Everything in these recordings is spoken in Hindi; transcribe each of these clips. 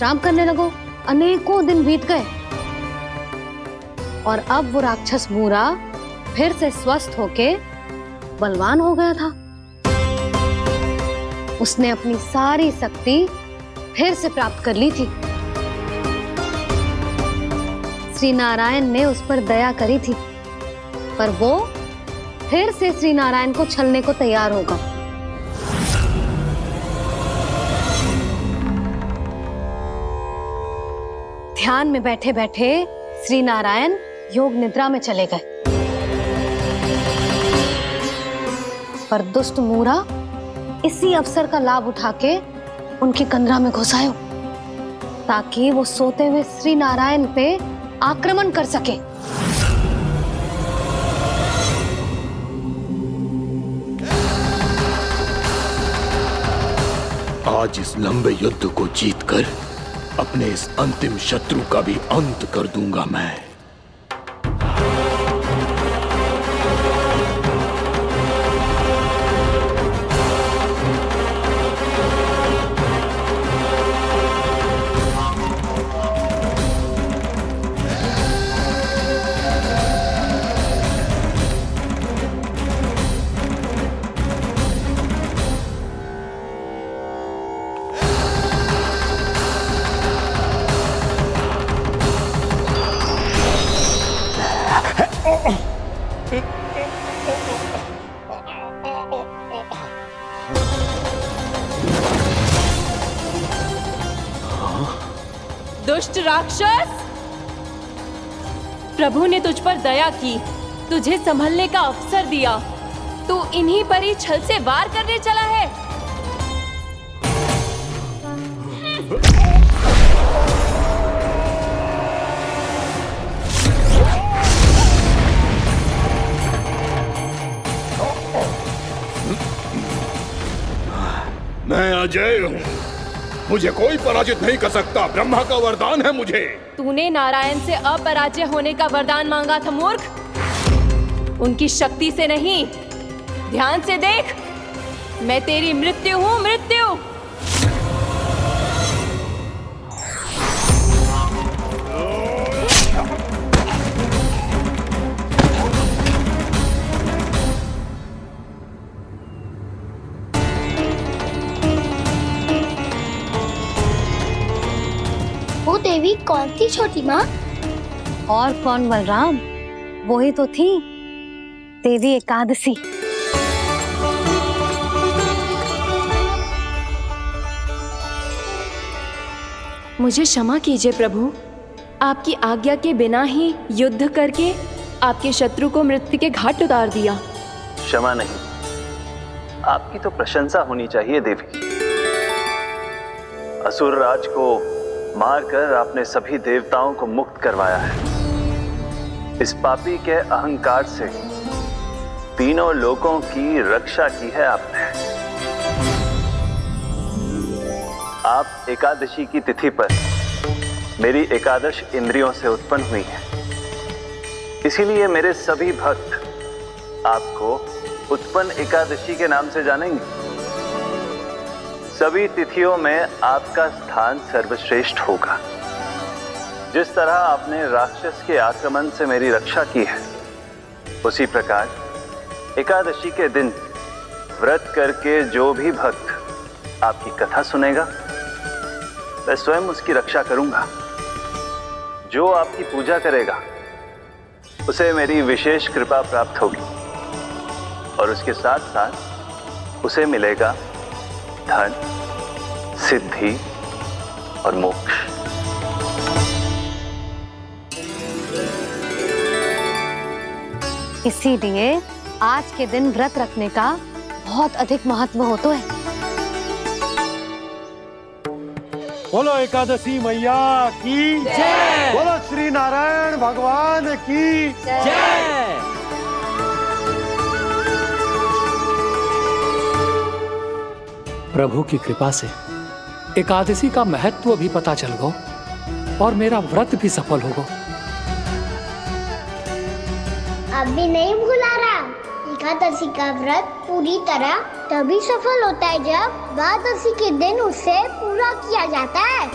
विश्राम करने लगो। अनेकों दिन बीत गए और अब वो राक्षस मूरा फिर से स्वस्थ होके बलवान हो गया था। उसने अपनी सारी शक्ति फिर से प्राप्त कर ली थी। श्री नारायण ने उस पर दया करी थी, पर वो फिर से श्री नारायण को छलने को तैयार होगा। ध्यान में बैठे बैठे श्री नारायण योग निद्रा में चले गए, पर दुष्ट मूरा इसी अवसर का लाभ उठा के उनकी कंदरा में घुस आयो, ताकि वो सोते हुए श्री नारायण पे आक्रमण कर सके। आज इस लंबे युद्ध को जीतकर अपने इस अंतिम शत्रु का भी अंत कर दूंगा मैं। दुष्ट राक्षस, प्रभु ने तुझ पर दया की, तुझे संभलने का अवसर दिया। तू इन्हीं पर ही छल से वार करने चला है। मैं अजय हूँ, मुझे कोई पराजित नहीं कर सकता। ब्रह्मा का वरदान है मुझे। तूने नारायण से अपराजय होने का वरदान मांगा था मूर्ख, उनकी शक्ति से नहीं। ध्यान से देख, मैं तेरी मृत्यु हूँ, मृत्यु। वो देवी कौन थी छोटी माँ? और कौन बलराम, वही तो थी देवी एकादशी। मुझे क्षमा कीजिए प्रभु, आपकी आज्ञा के बिना ही युद्ध करके आपके शत्रु को मृत्यु के घाट उतार दिया। क्षमा नहीं, आपकी तो प्रशंसा होनी चाहिए देवी। असुर राज को मारकर आपने सभी देवताओं को मुक्त करवाया है। इस पापी के अहंकार से तीनों लोकों की रक्षा की है आपने। आप एकादशी की तिथि पर मेरी एकादश इंद्रियों से उत्पन्न हुई हैं। इसीलिए मेरे सभी भक्त आपको उत्पन्न एकादशी के नाम से जानेंगे। सभी तिथियों में आपका स्थान सर्वश्रेष्ठ होगा। जिस तरह आपने राक्षस के आक्रमण से मेरी रक्षा की है, उसी प्रकार एकादशी के दिन व्रत करके जो भी भक्त आपकी कथा सुनेगा, मैं स्वयं उसकी रक्षा करूंगा। जो आपकी पूजा करेगा, उसे मेरी विशेष कृपा प्राप्त होगी और उसके साथ साथ उसे मिलेगा धन, सिद्धि और मोक्ष। इसीलिए आज के दिन व्रत रखने का बहुत अधिक महत्व होता है। बोलो एकादशी मैया की जय। बोलो श्री नारायण भगवान की जय। प्रभु की कृपा से एकादशी का महत्व भी पता चल गो और मेरा व्रत भी सफल होगा। अभी नहीं भूला राम, एकादशी का व्रत पूरी तरह तभी सफल होता है जब द्वादशी के दिन उसे पूरा किया जाता है।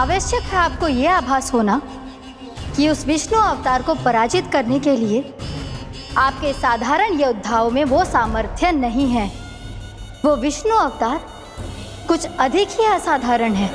आवश्यक है आपको यह आभास होना कि उस विष्णु अवतार को पराजित करने के लिए आपके साधारण योद्धाओं में वो सामर्थ्य नहीं है। वो विष्णु अवतार कुछ अधिक ही असाधारण है।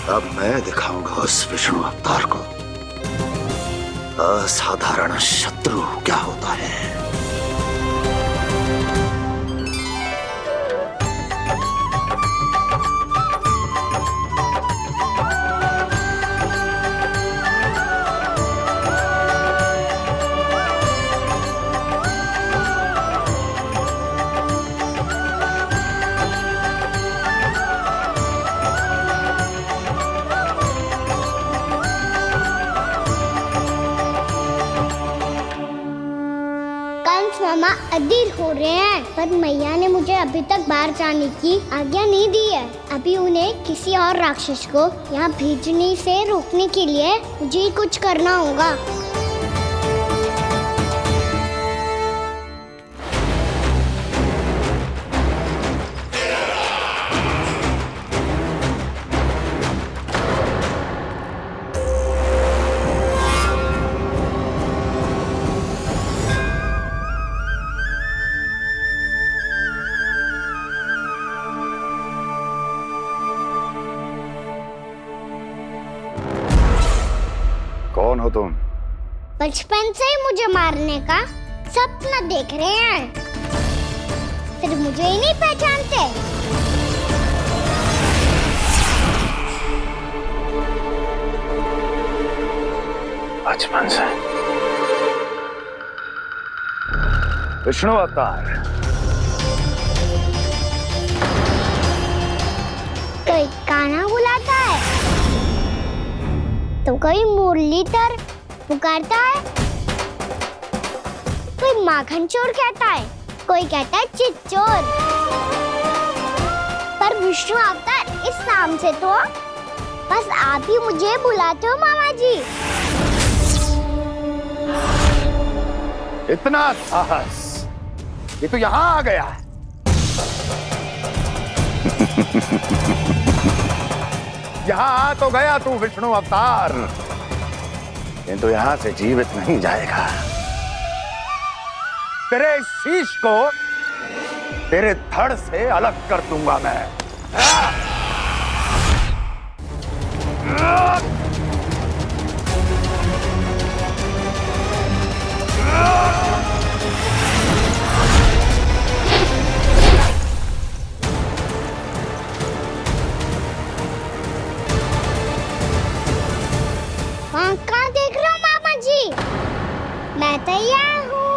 अब मैं दिखाऊंगा उस विष्णु अवतार को असाधारण शत्रु क्या होता है। मामा अधीर हो रहे हैं, पर मैया ने मुझे अभी तक बाहर जाने की आज्ञा नहीं दी है। अभी उन्हें किसी और राक्षस को यहाँ भेजने से रोकने के लिए मुझे ही कुछ करना होगा। कौन हो तुम? बचपन से ही मुझे मारने का सपना देख रहे हैं, सिर्फ मुझे ही नहीं पहचानते। बचपन से विष्णु अवतार। कोई कान्हा बुलाता है तो कोई मुरलीधर पुकारता है, कोई माखन चोर कहता है, कोई कहता है चिच्चोर। पर विष्णु अवतार इस नाम से तो बस आप ही मुझे बुलाते हो मामा जी। इतना साहस ये तो यहाँ आ गया है। यहाँ आ तो गया तू विष्णु अवतार, किंतु यहाँ से जीवित नहीं जाएगा। तेरे इस शीश को तेरे धड़ से अलग कर दूंगा मैं। कहाँ देख रहे हो मामा जी? मैं तैयार हूँ।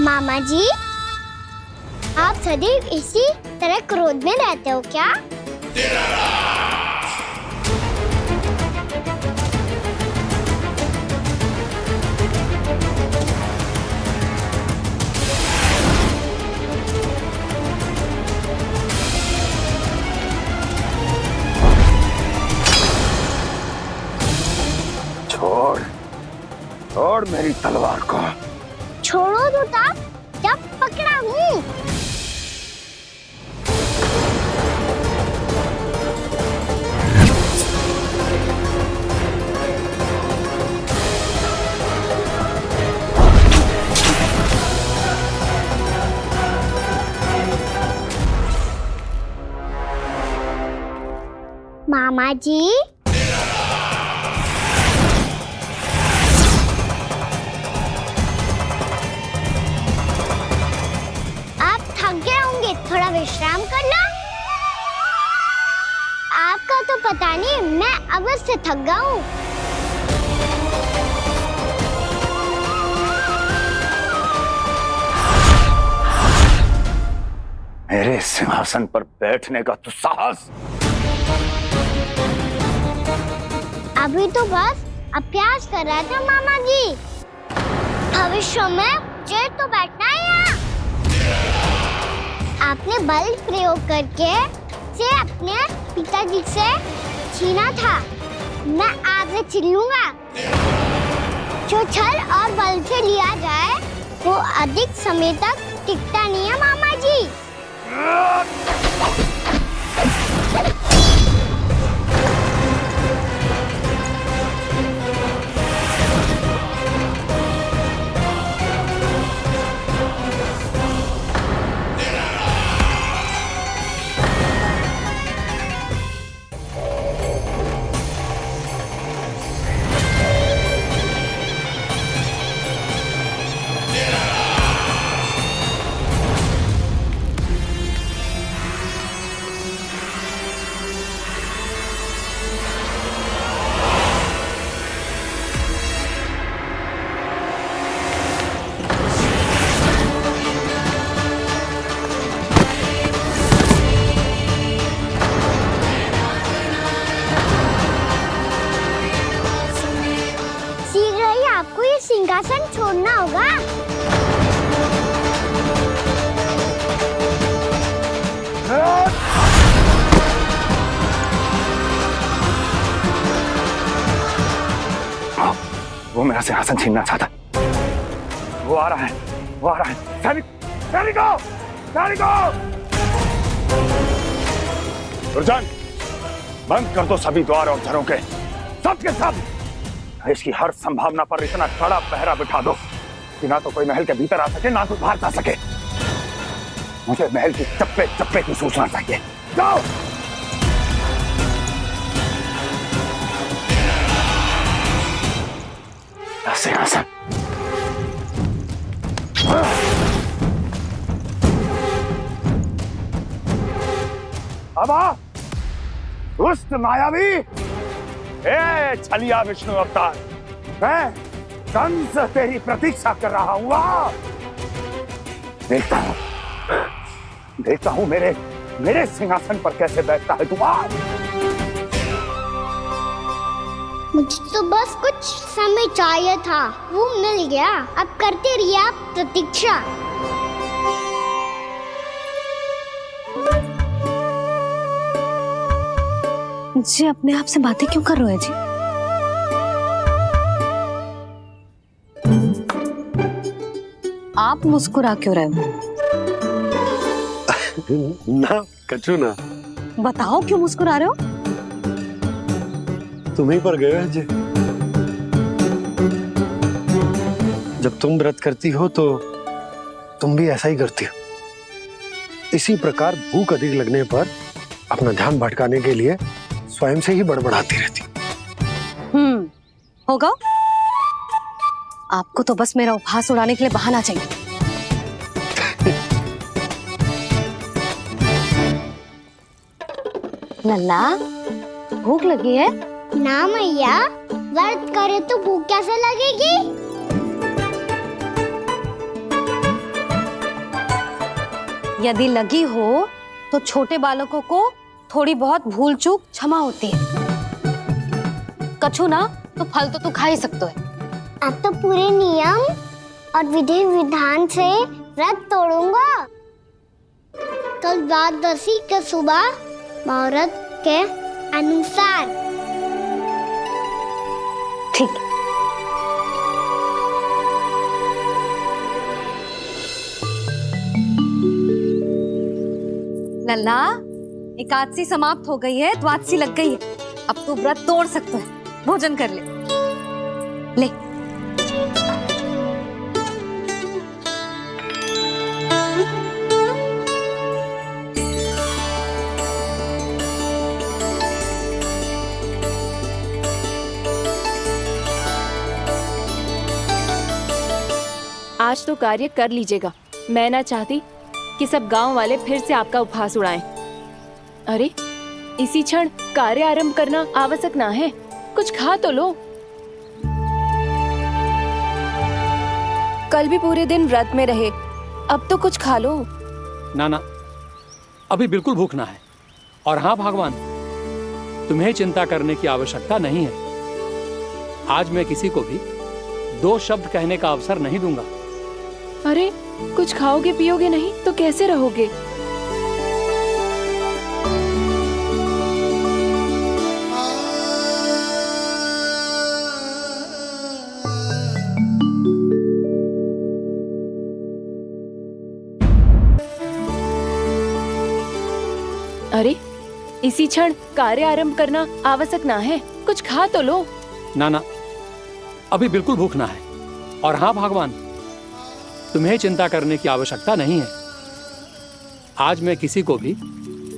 मामा जी, आप सदैव इसी तरह क्रोध में रहते हो क्या? छोड़ छोड़ मेरी तलवार को। छोड़ो तो तब जब पकड़ा हूँ। मामा जी, आप थक गए होंगे, थोड़ा विश्राम कर लो। रानी, मैं अवश्य थक गया हूँ। मेरे सिंहासन पर बैठने का तो साहस। अभी तो बस अभ्यास कर रहा था मामा जी। भविष्य में मुझे तो बैठना है यहाँ। आपने बल प्रयोग करके से अपने पिताजी से छीना था। मैं आज छीन लूंगा। जो छल और बल से लिया जाए वो अधिक समय तक टिकता नहीं है मामा जी। सिंहासन छोड़ना होगा। वो मेरा सिंहासन छीनना चाहता। वो आ रहा है, वो आ रहा है। सैनिकों! दुर्जन, बंद कर दो सभी द्वार और झरों के, सब के सब। इसकी हर संभावना पर इतना कड़ा पहरा बिठा दो कि ना तो कोई महल के भीतर आ सके, ना कोई बाहर जा सके। मुझे महल की चप्पे चप्पे की सूचना चाहिए। जाओ। सिंहासन। अब आ, दुष्ट मायावी, ए छलिया विष्णु अवतार, मैं कंस तेरी प्रतीक्षा कर रहा हूँ। देखता हूँ मेरे सिंहासन पर कैसे बैठता है तू। मुझे तो बस कुछ समय चाहिए था, वो मिल गया। अब करते रहिए आप प्रतीक्षा। जी अपने आप से बातें क्यों कर रहे हैं जी? आप मुस्कुरा क्यों रहे हो? ना कचू ना। बताओ क्यों मुस्कुरा रहे हो? तुम्हीं पर गए हैं जी। जब तुम व्रत करती हो तो तुम भी ऐसा ही करती हो। इसी प्रकार भूख अधिक लगने पर अपना ध्यान भटकाने के लिए स्वयं से ही बड़बड़ाती रहती। होगा। आपको तो बस मेरा उपहास उड़ाने के लिए बहाना चाहिए। लल्ला, भूख लगी है? ना मैया, व्रत करे तो भूख कैसे लगेगी? यदि लगी हो तो छोटे बालकों को थोड़ी बहुत भूल चूक क्षमा होती है। कछु ना तो फल तो तू खा ही सकते है। अब तो पूरे नियम और विधि विधान से व्रत तोड़ूंगा। कल द्वादशी के सुबह मुहूर्त के अनुसार। ठीक। लल्ला, एकादशी समाप्त हो गई है, द्वादशी लग गई है। अब तू व्रत तोड़ सकते है। भोजन कर ले। ले। आज तो कार्य कर लीजिएगा। मैं ना चाहती कि सब गांव वाले फिर से आपका उपहास उड़ाएं। अरे, इसी क्षण कार्य आरंभ करना आवश्यक ना है। कुछ खा तो लो। कल भी पूरे दिन व्रत में रहे, अब तो कुछ खा लो। ना ना, अभी बिल्कुल भूख ना है। और हाँ भगवान, तुम्हें चिंता करने की आवश्यकता नहीं है। आज मैं किसी को भी 2 शब्द कहने का अवसर नहीं दूंगा। अरे कुछ खाओगे पियोगे नहीं तो कैसे रहोगे? अरे इसी क्षण कार्य आरंभ करना आवश्यक ना है। कुछ खा तो लो। ना ना, अभी बिल्कुल भूख ना है। और हाँ भगवान, तुम्हें चिंता करने की आवश्यकता नहीं है। आज मैं किसी को भी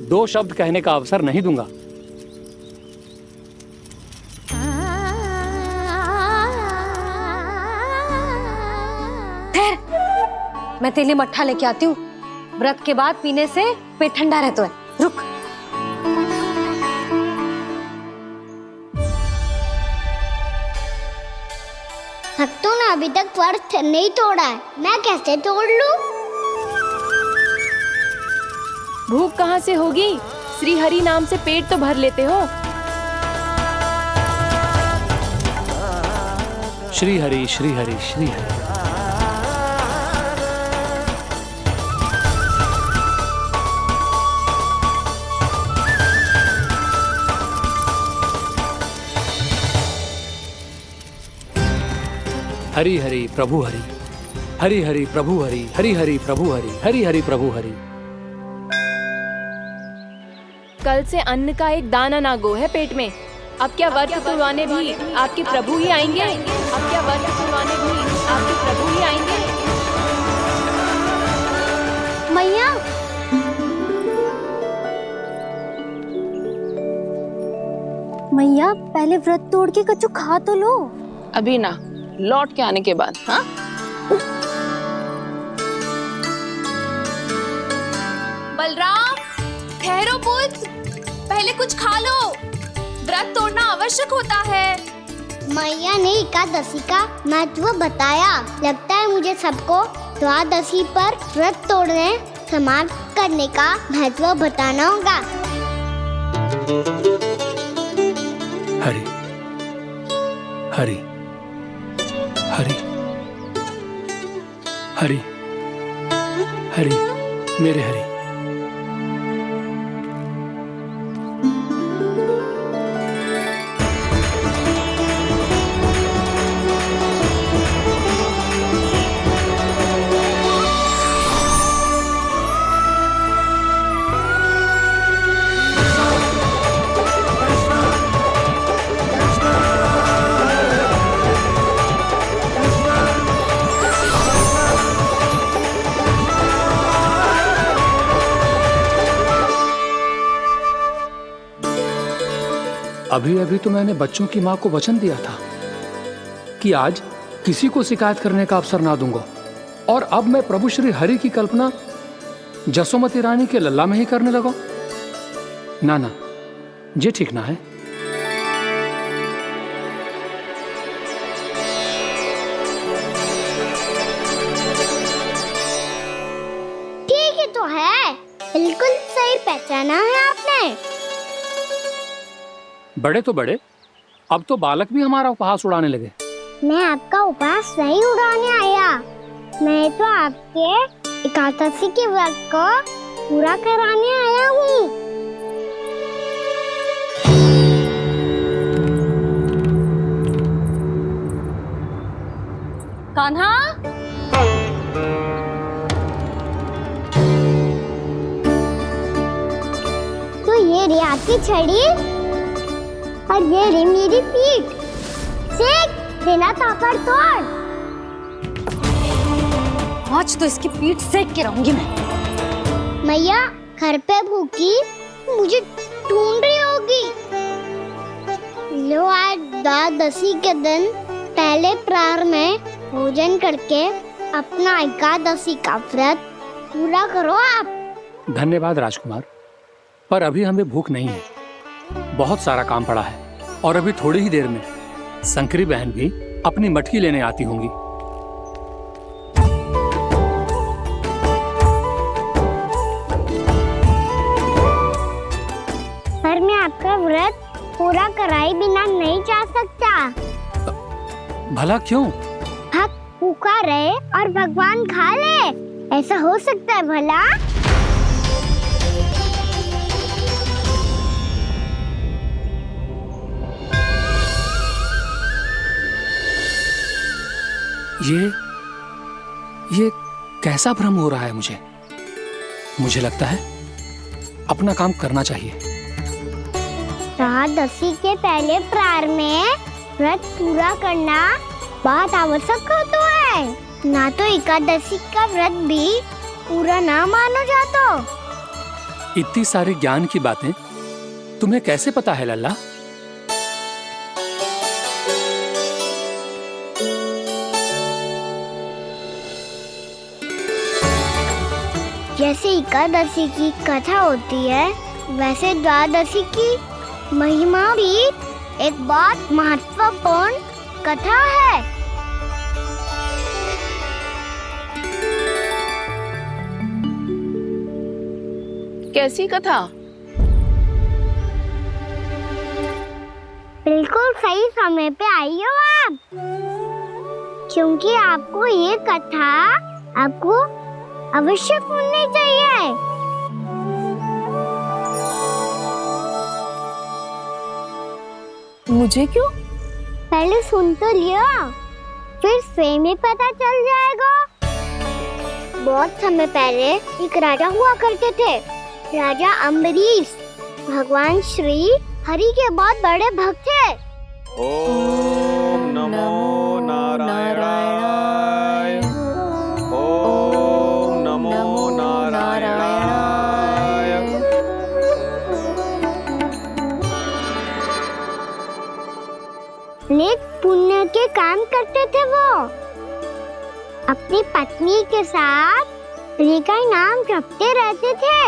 2 शब्द कहने का अवसर नहीं दूंगा। मैं तेरे लिए मट्ठा लेके आती हूँ। व्रत के बाद पीने से पेट ठंडा रहता है। रुक। भक्तों ने अभी तक व्रत नहीं तोड़ा है, मैं कैसे तोड़ लूं? भूख कहाँ से होगी? श्री हरि नाम से पेट तो भर लेते हो। श्री हरि श्री हरि श्री हरि। हरि हरि प्रभु हरि, हरि हरि प्रभु हरि, हरि हरि प्रभु हरि, हरि हरि प्रभु हरि। कल से अन्न का एक दाना ना गो है पेट में। अब क्या व्रत तुड़वाने भी आपके प्रभु ही आएंगे? अब क्या व्रत तुड़वाने भी आपके प्रभु ही आएंगे? मैया, मैया पहले व्रत तोड़ के कछु खा तो लो। अभी ना, लौट के आने के बाद। हाँ, बलराम ठहरो पुत्र, पहले कुछ खा लो। व्रत तोड़ना आवश्यक होता है। मैया ने एकादशी का महत्व बताया। लगता है मुझे सबको द्वादशी पर व्रत तोड़ने समाप्त करने का महत्व बताना होगा। हरि हरि हरि हरि हरि, मेरे हरि। अभी अभी तो मैंने बच्चों की मां को वचन दिया था कि आज किसी को शिकायत करने का अवसर ना दूंगा, और अब मैं प्रभु श्री हरि की कल्पना जसोमती रानी के लल्ला में ही करने लगा। ना ना, ये ठीक ना है। ठीक है तो है, बिल्कुल सही पहचाना है आपने। बड़े तो बड़े, अब तो बालक भी हमारा उपहास उड़ाने लगे। मैं आपका उपहास नहीं उड़ाने आया, मैं तो आपके एकादशी के व्रत को पूरा कराने आया हूँ। कान्हा, तो ये रही आपकी छड़ी और ये रही मेरी पीठ। सेक बिना तापड़ तोड़। आज तो इसकी पीठ सेक के रहूंगी मैं। मैया घर पे भूखी मुझे ढूंढ रही होगी। लो, आज द्वादशी के दिन पहले प्रहर में भोजन करके अपना एकादशी का व्रत पूरा करो आप। धन्यवाद राजकुमार, पर अभी हमें भूख नहीं है। बहुत सारा काम पड़ा है और अभी थोड़ी ही देर में शंकरी बहन भी अपनी मटकी लेने आती होंगी। पर मैं आपका व्रत पूरा कराए बिना नहीं जा सकता। भला क्यों? भक्त भूखा रहे और भगवान खा ले, ऐसा हो सकता है भला? ये कैसा भ्रम हो रहा है मुझे लगता है अपना काम करना चाहिए। एकादशी के पहले प्रार में व्रत पूरा करना बहुत आवश्यक होता है। ना तो एकादशी का व्रत भी पूरा ना मानो जातो। इतनी सारी ज्ञान की बातें तुम्हें कैसे पता है लल्ला? जैसे एकादशी की कथा होती है, वैसे द्वादशी की महिमा भी एक बहुत महत्वपूर्ण कथा है। कैसी कथा? बिल्कुल सही समय पे आई हो आप, क्योंकि आपको ये कथा आपको अवश्य सुननी चाहिए। मुझे क्यों? पहले सुन तो लिया, फिर स्वयं ही पता चल जाएगा। बहुत समय पहले एक राजा हुआ करते थे, राजा अम्बरीश। भगवान श्री हरि के बहुत बड़े भक्त थे। ओम नमो नारायणाय। ओम नमो नारायणाय। नेक पुण्य के काम करते थे वो। अपनी पत्नी के साथ हरि का नाम जपते रहते थे।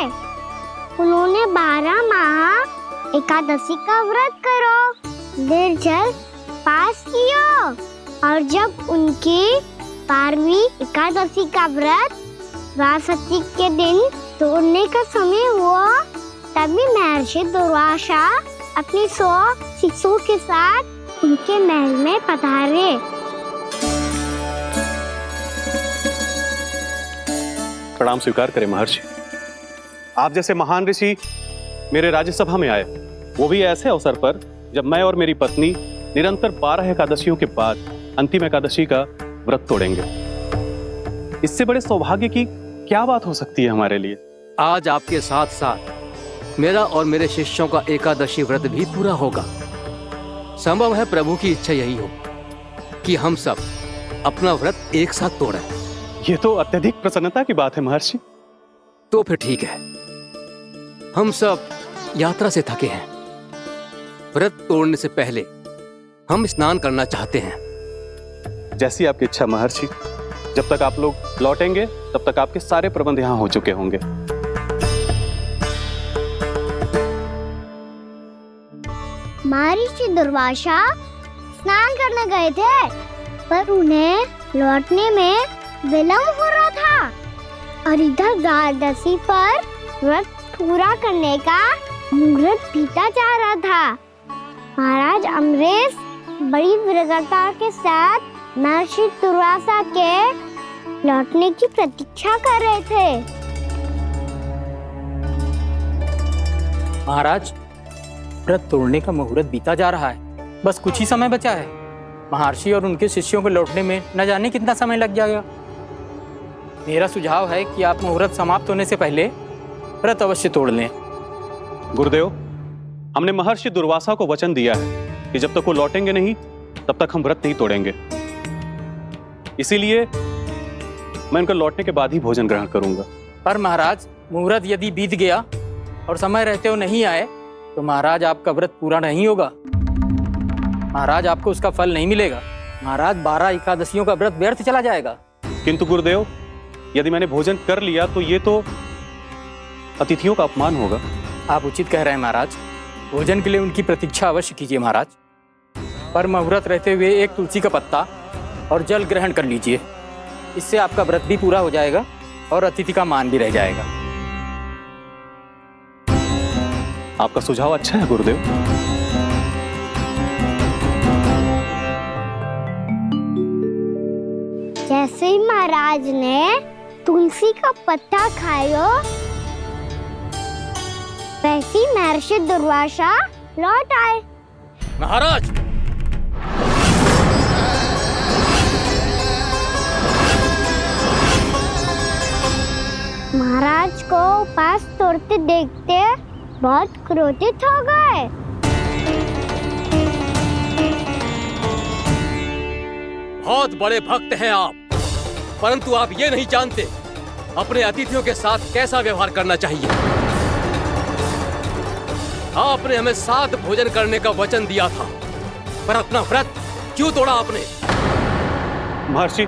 उन्होंने 12 माह एकादशी का व्रत करो निर्जल पास किया, और जब उनकी 12वीं एकादशी का व्रत द्वादशी के दिन तोड़ने का समय हुआ, तभी महर्षि दुर्वासा अपनी 100 शिष्यों के साथ उनके महल में पधारे। प्रणाम स्वीकार करें महर्षि। आप जैसे महान ऋषि मेरे राज्यसभा में आए, वो भी ऐसे अवसर पर जब मैं और मेरी पत्नी निरंतर 12 एकादशियों के बाद अंतिम एकादशी का व्रत तोड़ेंगे। इससे बड़े सौभाग्य की क्या बात हो सकती है हमारे लिए? आज आपके साथ साथ मेरा और मेरे शिष्यों का एकादशी व्रत भी पूरा होगा। संभव है प्रभु की इच्छा यही हो कि हम सब अपना व्रत एक साथ तोड़ें। ये तो अत्यधिक प्रसन्नता की बात है महर्षि। तो फिर ठीक है, हम सब यात्रा से थके हैं। व्रत तोड़ने से पहले हम स्नान करना चाहते हैं। जैसी आपकी इच्छा महर्षि। जब तक आप लोग लौटेंगे तब तक आपके सारे प्रबंध यहाँ हो चुके होंगे। महर्षि दुर्वासा स्नान करने गए थे, पर उन्हें लौटने में विलंब हो रहा था, और इधर द्वादशी पर व्रत पूरा करने का मुहूर्त बीता जा रहा था। महाराज अम्बरीश बड़ी विरगता के साथ महर्षि दुर्वासा के लौटने की प्रतीक्षा कर रहे थे। महाराज, व्रत तोड़ने का मुहूर्त बीता जा रहा है, बस कुछ ही समय बचा है। महर्षि और उनके शिष्यों को लौटने में न जाने कितना समय लग जाएगा। मेरा सुझाव है कि आप मुहूर्त समाप्त होने से पहले व्रत अवश्य तोड़ लें। गुरुदेव, हमने महर्षि दुर्वासा को वचन दिया है कि जब तक वो लौटेंगे नहीं तब तक हम व्रत नहीं तोड़ेंगे। इसीलिए मैं उनके लौटने के बाद ही भोजन ग्रहण करूंगा। पर महाराज, मुहूर्त यदि बीत गया और समय रहते हुए नहीं आए तो महाराज आपका व्रत पूरा नहीं होगा। महाराज, आपको उसका फल नहीं मिलेगा। महाराज, 12 एकादशियों का व्रत व्यर्थ चला जाएगा। किंतु गुरुदेव, यदि मैंने भोजन कर लिया तो ये तो अतिथियों का अपमान होगा। आप उचित कह रहे हैं महाराज, भोजन के लिए उनकी प्रतीक्षा अवश्य कीजिए महाराज, पर मुहूर्त रहते हुए एक तुलसी का पत्ता और जल ग्रहण कर लीजिए। इससे आपका व्रत भी पूरा हो जाएगा और अतिथि का मान भी रह जाएगा। आपका सुझाव अच्छा है गुरुदेव। जैसे ही महाराज ने तुलसी का पत्ता खायो, वैसे ही महर्षि दुर्वासा लौट आए। महाराज, महाराज को उपास तोड़ते देखते बहुत क्रोधित हो गए। बहुत बड़े भक्त हैं आप, परंतु आप ये नहीं जानते अपने अतिथियों के साथ कैसा व्यवहार करना चाहिए। आपने हमें साथ भोजन करने का वचन दिया था, पर अपना व्रत क्यों तोड़ा आपने? महर्षि,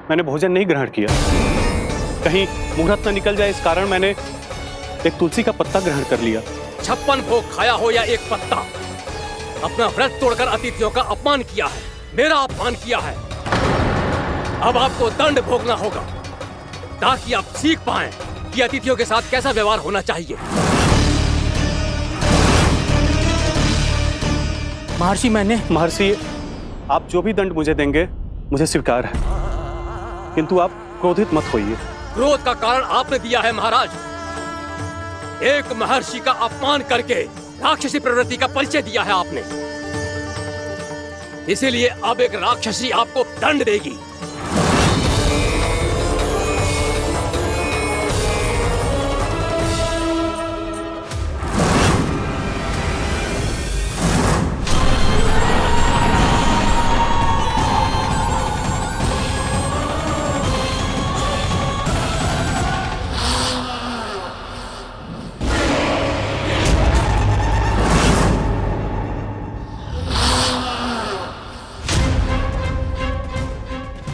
मैंने भोजन नहीं ग्रहण किया। कहीं मुहूर्त न निकल जाए इस कारण मैंने एक तुलसी का पत्ता ग्रहण कर लिया। 56 भोग खाया हो या एक पत्ता, अपना व्रत तोड़कर अतिथियों का अपमान किया है, मेरा अपमान किया है। अब आपको दंड भोगना होगा ताकि आप सीख पाएं कि अतिथियों के साथ कैसा व्यवहार होना चाहिए। महर्षि, आप जो भी दंड मुझे देंगे मुझे स्वीकार है, किंतु आप क्रोधित मत होइए। क्रोध का कारण आपने दिया है महाराज। एक महर्षि का अपमान करके राक्षसी प्रवृत्ति का परिचय दिया है आपने, इसीलिए अब एक राक्षसी आपको दंड देगी।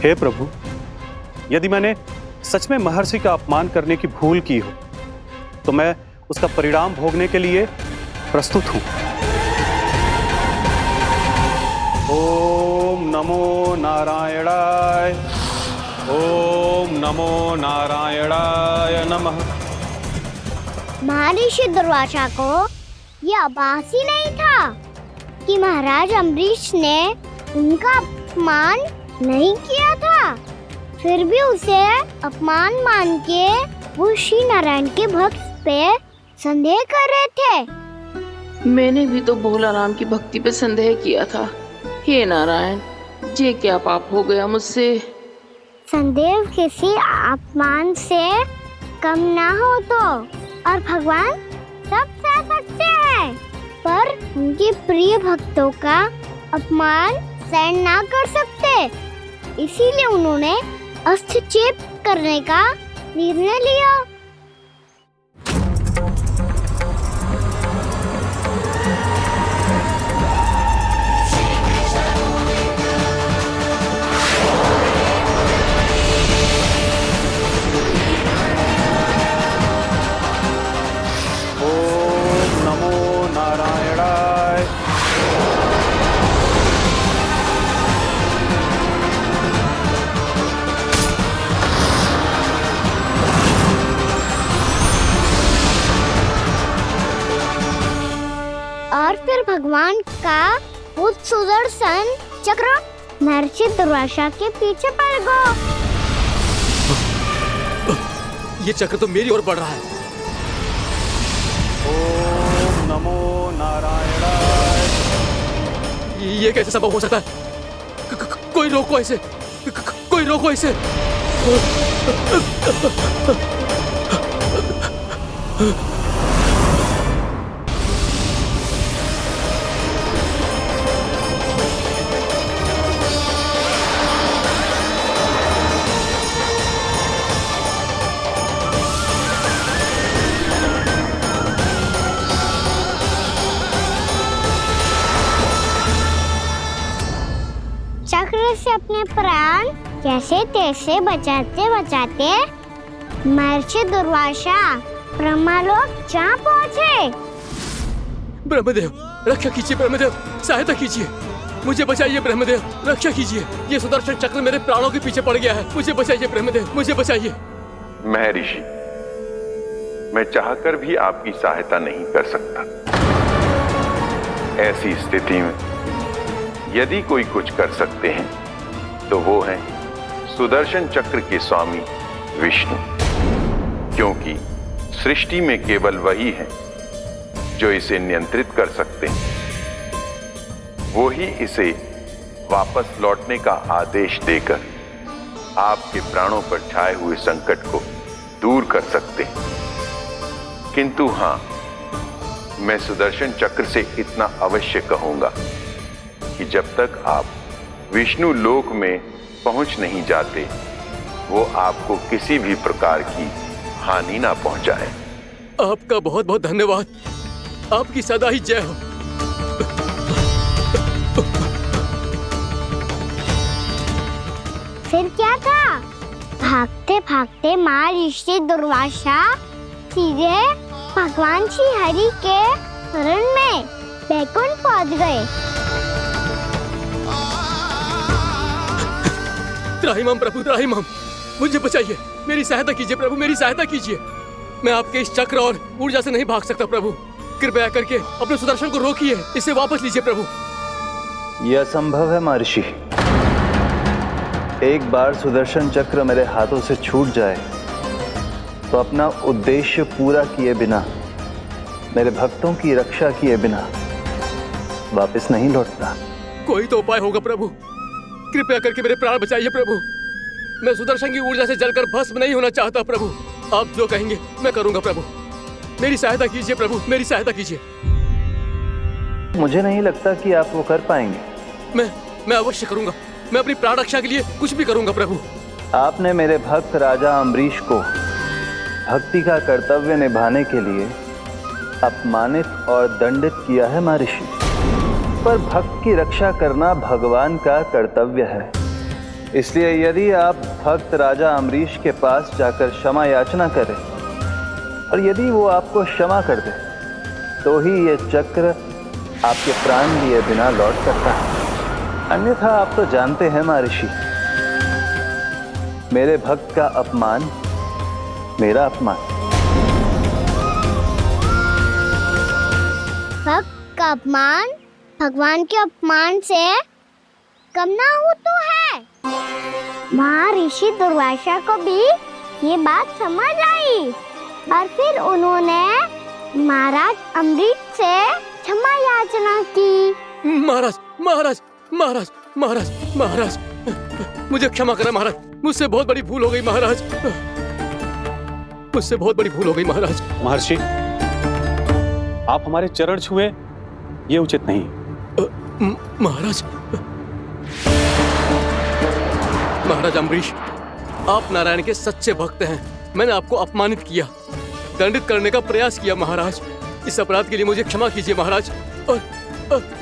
हे प्रभु, यदि मैंने सच में महर्षि का अपमान करने की भूल की हो तो मैं उसका परिणाम भोगने के लिए प्रस्तुत हूं। ओम नमो नारायणाय, ओम नमो नारायणाय नमः। महर्षि दुर्वासा को यह आभास ही नहीं था कि महाराज अम्बरीश ने उनका अपमान नहीं किया था, फिर भी उसे अपमान मान के वो श्री नारायण के भक्त पे संदेह कर रहे थे। मैंने भी तो भोला राम की भक्ति पे संदेह किया था। हे नारायण, ये क्या पाप हो गया मुझसे? संदेह किसी अपमान से कम ना हो तो, और भगवान सब सह सकते हैं, पर उनके प्रिय भक्तों का अपमान सहन ना कर सकते, इसीलिए उन्होंने अस्त्रक्षेप करने का निर्णय लिया। ओम नमो नारायणाय। और फिर भगवान का वो सुदर्शन चक्र महर्षि दुर्वासा के पीछे पड़ गया। ये चक्र तो मेरी ओर बढ़ रहा है। ओम नमो नारायणाय। ये कैसे संभव हो सकता है? कोई रोको इसे, कोई रोको इसे। चक्र से अपने प्राण जैसे तैसे बचाते बचाते महर्षि दुर्वासा ब्रह्मलोक जा पहुंचे। ब्रह्मदेव रक्षा कीजिए, ब्रह्मदेव सहायता कीजिए, मुझे बचाइए ब्रह्मदेव, रक्षा कीजिए। ये सुदर्शन चक्र मेरे प्राणों के पीछे पड़ गया है, मुझे बचाइए ब्रह्मदेव, मुझे बचाइए। महर्षि, मैं चाहकर भी आपकी सहायता नहीं कर सकता। ऐसी स्थिति में यदि कोई कुछ कर सकते हैं तो वो हैं सुदर्शन चक्र के स्वामी विष्णु, क्योंकि सृष्टि में केवल वही है जो इसे नियंत्रित कर सकते हैं। वो ही इसे वापस लौटने का आदेश देकर आपके प्राणों पर छाए हुए संकट को दूर कर सकते हैं। किंतु हां, मैं सुदर्शन चक्र से इतना अवश्य कहूंगा कि जब तक आप विष्णु लोक में पहुंच नहीं जाते, वो आपको किसी भी प्रकार की हानि ना पहुंचाए। आपका बहुत बहुत धन्यवाद, आपकी सदा ही जय हो। फिर क्या था? भागते भागते महर्षि दुर्वासा सीधे भगवान श्री हरि के शरण में बैकुंठ पहुंच गए। त्राहिमाम प्रभु, त्राहिमाम, मुझे बचाइए, मेरी सहायता कीजिए प्रभु, मेरी सहायता कीजिए। मैं आपके इस चक्र और ऊर्जा से नहीं भाग सकता प्रभु, कृपया करके अपने सुदर्शन को रोकिए, इसे वापस लीजिए प्रभु। यह असंभव है महर्षि। एक बार सुदर्शन चक्र मेरे हाथों से छूट जाए तो अपना उद्देश्य पूरा किए बिना, मेरे भक्तों की रक्षा किए बिना वापस नहीं लौटता। कोई तो उपाय होगा प्रभु, कृपया करके मेरे प्राण बचाइए प्रभु। मैं सुदर्शन की ऊर्जा से जलकर भस्म नहीं होना चाहता प्रभु। आप जो कहेंगे मैं करूंगा प्रभु, मेरी सहायता कीजिए प्रभु, मेरी सहायता कीजिए। मुझे नहीं लगता कि आप वो कर पाएंगे। मैं अवश्य करूंगा, मैं अपनी प्राण रक्षा के लिए कुछ भी करूंगा प्रभु। आपने मेरे भक्त राजा अम्बरीश को भक्ति का कर्तव्य निभाने के लिए अपमानित और दंडित किया है महर्षि, पर भक्त की रक्षा करना भगवान का कर्तव्य है। इसलिए यदि आप भक्त राजा अम्बरीश के पास जाकर क्षमा याचना करें और यदि वो आपको क्षमा कर दे तो ही ये चक्र आपके प्राण लिए बिना लौट सकता है। अन्यथा आप तो जानते हैं महर्षि, मेरे भक्त का अपमान मेरा अपमान। भक्त का अपमान भगवान के अपमान से कम ना हो तो है। महर्षि दुर्वासा को भी ये बात समझ आई और फिर उन्होंने महाराज अम्बरीश से क्षमा याचना की। महाराज महाराज महाराज महाराज महाराज, मुझे क्षमा करें महाराज, मुझसे बहुत बड़ी भूल हो गई महाराज, मुझसे बहुत बड़ी भूल हो गई महाराज। महर्षि, आप हमारे चरण छुए ये उचित नहीं। महाराज, महाराज अम्बरीश, आप नारायण के सच्चे भक्त हैं। मैंने आपको अपमानित किया, दंडित करने का प्रयास किया महाराज। इस अपराध के लिए मुझे क्षमा कीजिए महाराज, और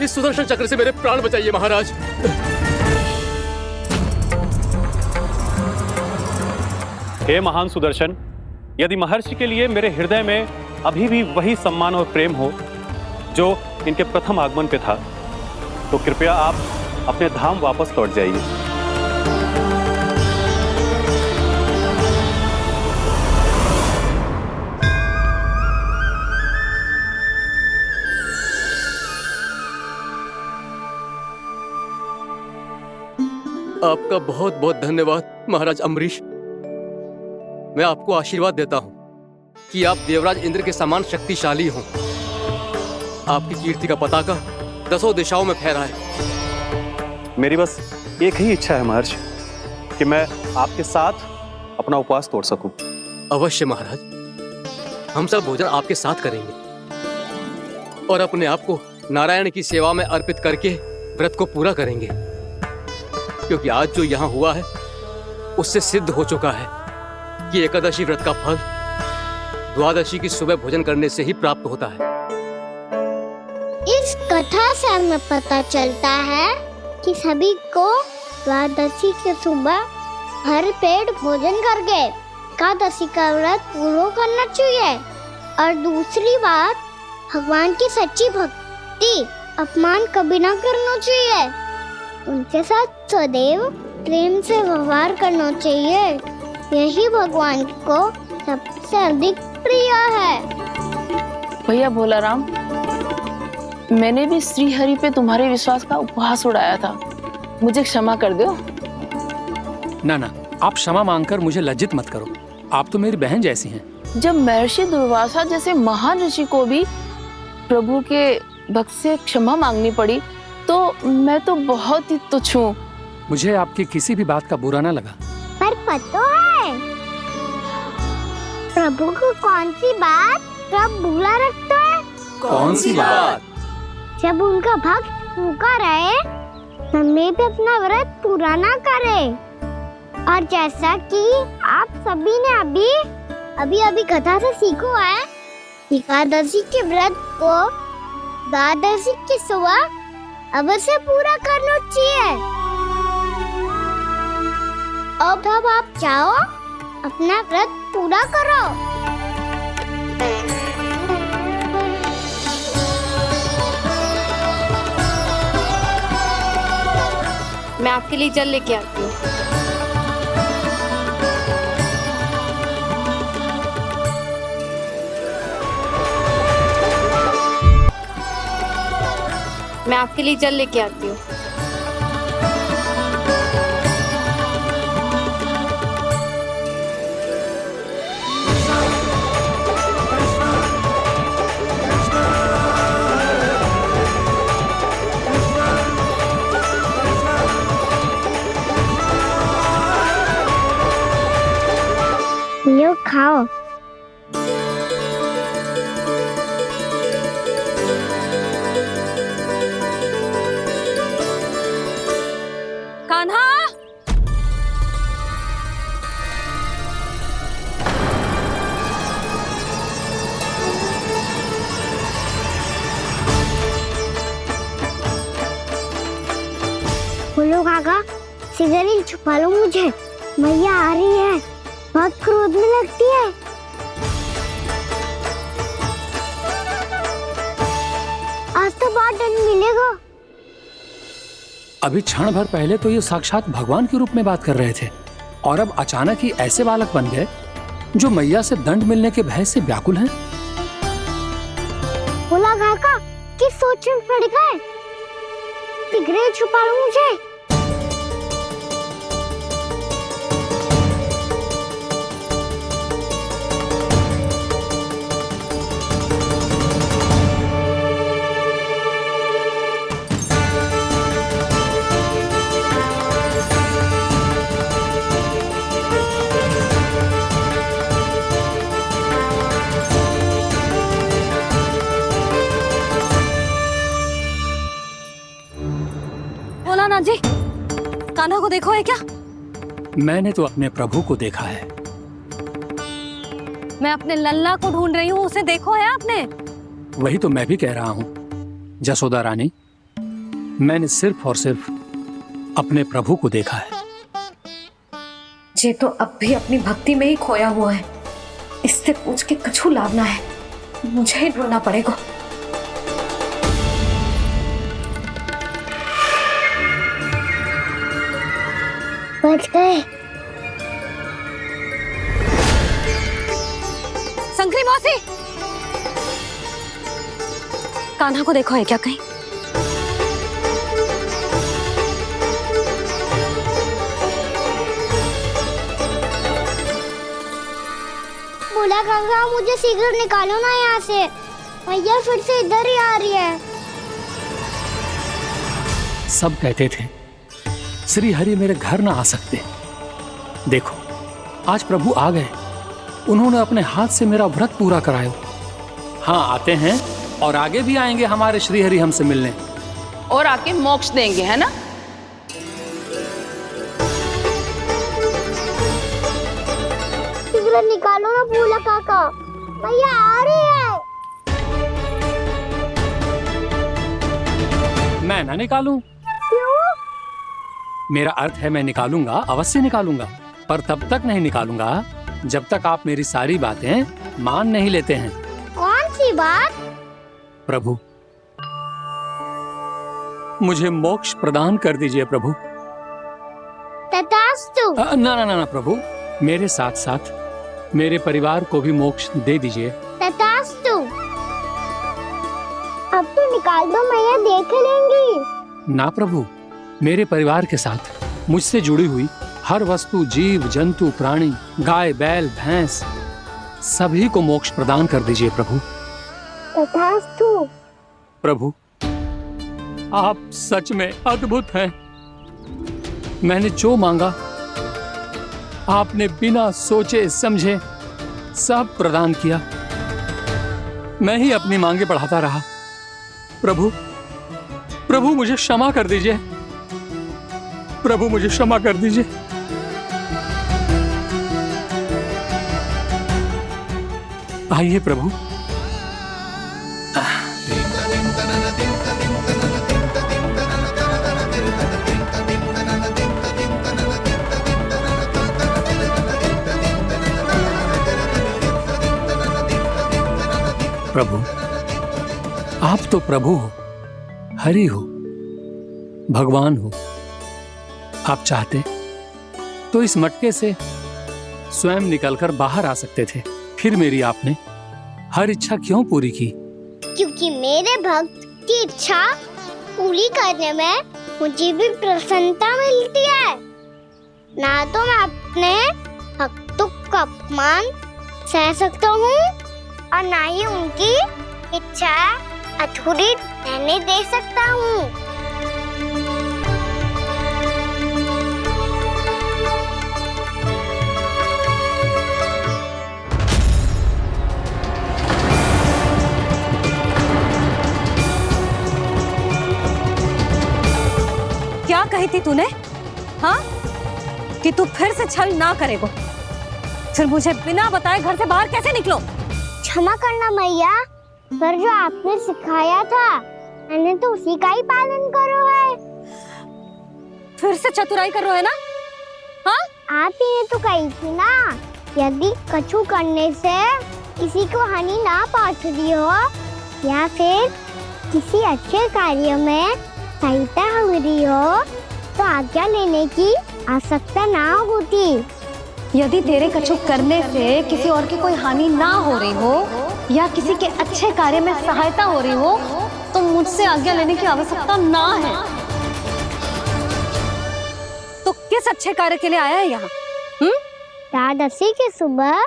इस सुदर्शन चक्र से मेरे प्राण बचाइए महाराज। हे महान सुदर्शन, यदि महर्षि के लिए मेरे हृदय में अभी भी वही सम्मान और प्रेम हो जो इनके प्रथम आगमन पे था, तो कृपया आप अपने धाम वापस लौट जाइए। आपका बहुत बहुत धन्यवाद महाराज अम्बरीश। मैं आपको आशीर्वाद देता हूं कि आप देवराज इंद्र के समान शक्तिशाली हों। आपकी कीर्ति का पताका 10 दिशाओं में फहराए। मेरी बस एक ही इच्छा है महर्षि, कि मैं आपके साथ अपना उपवास तोड़ सकूं। अवश्य महाराज, हम सब भोजन आपके साथ करेंगे और अपने आप को नारायण की सेवा में अर्पित करके व्रत को पूरा करेंगे, क्योंकि आज जो यहाँ हुआ है उससे सिद्ध हो चुका है कि एकादशी व्रत का फल द्वादशी की सुबह भोजन करने से ही प्राप्त होता है। इस कथा से हमें पता चलता है कि सभी को द्वादशी के सुबह भर पेट भोजन करके एकादशी का व्रत पूरा करना चाहिए। और दूसरी बात, भगवान की सच्ची भक्ति अपमान कभी ना करना चाहिए। उनके साथ सदैव प्रेम से व्यवहार करना चाहिए। यही भगवान को सबसे अधिक प्रिय है। भैया भोला राम, मैंने भी श्री हरि पे तुम्हारे विश्वास का उपहास उड़ाया था, मुझे क्षमा कर दो। ना ना, आप क्षमा मांगकर मुझे लज्जित मत करो, आप तो मेरी बहन जैसी हैं। जब महर्षि दुर्वासा जैसे महान ऋषि को भी प्रभु के भक्त से क्षमा मांगनी पड़ी, तो मैं तो बहुत ही तुच्छ हूँ। मुझे आपकी किसी भी बात का बुरा ना लगा। पर पता है प्रभु को कौन सी बात कब बुरा रखता है? कौन सी बात? जब उनका भक्त भूखा रहे, समय पे अपना व्रत पूरा ना करे। और जैसा कि आप सभी ने अभी कथा से सीखो है, एकादशी के व्रत को द्वादशी की सुबह अवश्य पूरा करना चाहिए। अब आप जाओ, अपना व्रत पूरा करो। मैं आपके लिए जल लेके आती हूँ। मैं आपके लिए जल लेके आती हूँ। लो खाओ। कान्हा, बोलो काका, सिगरेट छुपा लो मुझे, मैया आ रही है, बहुत क्रोध में लगती है। आज तो बहुत दंड मिलेगा। अभी क्षण भर पहले तो ये साक्षात भगवान के रूप में बात कर रहे थे, और अब अचानक ही ऐसे बालक बन गए जो मैया से दंड मिलने के भय से व्याकुल हैं। बोला काका, किस सोच में पड़ गए? सिगरेट छुपा लो मुझे। भोलानाथ जी, कान्हा को देखो है क्या? मैंने तो अपने प्रभु को देखा है। मैं अपने लल्ला को ढूंढ रही हूँ, उसे देखो है आपने? वही तो मैं भी कह रहा हूँ जसोदा रानी, मैंने सिर्फ और सिर्फ अपने प्रभु को देखा है। जे तो अब भी अपनी भक्ति में ही खोया हुआ है, इससे पूछ के कछु लाभ ना है, मुझे ही ढूंढना पड़ेगा। बच गए। शंकरी मौसी, कान्हा को देखो है क्या कहीं? बोला काका, मुझे सिगरेट निकालो ना यहाँ से, भैया फिर से इधर ही आ रही है। सब कहते थे श्री हरि मेरे घर ना आ सकते, देखो आज प्रभु आ गए, उन्होंने अपने हाथ से मेरा व्रत पूरा कराया। हाँ, आते हैं और आगे भी आएंगे हमारे श्री हरि हमसे मिलने, और आके मोक्ष देंगे, है ना? सिगरेट निकालो ना बोला काका, भैया आ रही है। मैं ना निकालूं? क्यों? मेरा अर्थ है मैं निकालूंगा, अवश्य निकालूंगा, पर तब तक नहीं निकालूंगा जब तक आप मेरी सारी बातें मान नहीं लेते हैं। कौन सी बात? प्रभु, मुझे मोक्ष प्रदान कर दीजिए प्रभु। तथास्तु। ना ना ना प्रभु, मेरे साथ साथ मेरे परिवार को भी मोक्ष दे दीजिए। तथास्तु। अब तो निकाल दो, मैया देख लेंगी। ना प्रभु, मेरे परिवार के साथ मुझसे जुड़ी हुई हर वस्तु, जीव जंतु, प्राणी, गाय बैल भैंस, सभी को मोक्ष प्रदान कर दीजिए प्रभु। तथास्तु। प्रभु, आप सच में अद्भुत हैं। मैंने जो मांगा आपने बिना सोचे समझे सब प्रदान किया। मैं ही अपनी मांगे बढ़ाता रहा। प्रभु, प्रभु मुझे क्षमा कर दीजिए। प्रभु मुझे क्षमा कर दीजिए। आइए प्रभु। प्रभु, आप तो प्रभु हो, हरि हो, भगवान हो। आप चाहते तो इस मटके से स्वयं निकलकर बाहर आ सकते थे, फिर मेरी आपने हर इच्छा क्यों पूरी की? क्योंकि मेरे भक्त की इच्छा पूरी करने में मुझे भी प्रसन्नता मिलती है। ना तो मैं अपने भक्तों का अपमान सह सकता हूँ और ना ही उनकी इच्छा अधूरी रहने दे सकता हूँ। क्या कही थी तूने? हाँ, कि तू फिर से छल ना करेगा। फिर मुझे बिना बताए घर से बाहर कैसे निकलो? क्षमा करना मैया, पर जो आपने सिखाया था मैंने तो उसी का ही पालन करो है। फिर से चतुराई कर रहे हो है ना? हाँ? आप ही ने तो कही थी ना, यदि कछु करने से किसी को हानि ना पहुंचती हो या फिर किसी अच्छे कार्य में सहायता हो रही हो तो आज्ञा लेने की आवश्यकता ना होती। यदि तेरे कछु करने से किसी और की कोई हानि ना हो रही हो या किसी के अच्छे कार्य में सहायता हो रही हो तो मुझसे आज्ञा लेने की आवश्यकता ना है। तो किस अच्छे कार्य के लिए आया है यहाँ? एकादशी के सुबह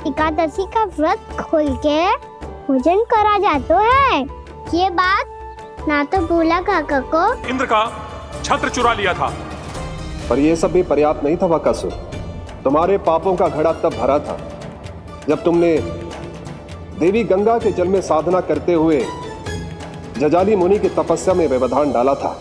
एकादशी का व्रत खोल के भोजन करा जाता है। ये बात ना तो भोला काका को इंद्र का छत्र चुरा लिया था। पर यह सब भी पर्याप्त नहीं था बकासुर। तुम्हारे पापों का घड़ा तब भरा था जब तुमने देवी गंगा के जल में साधना करते हुए जजाली मुनि की तपस्या में व्यवधान डाला था।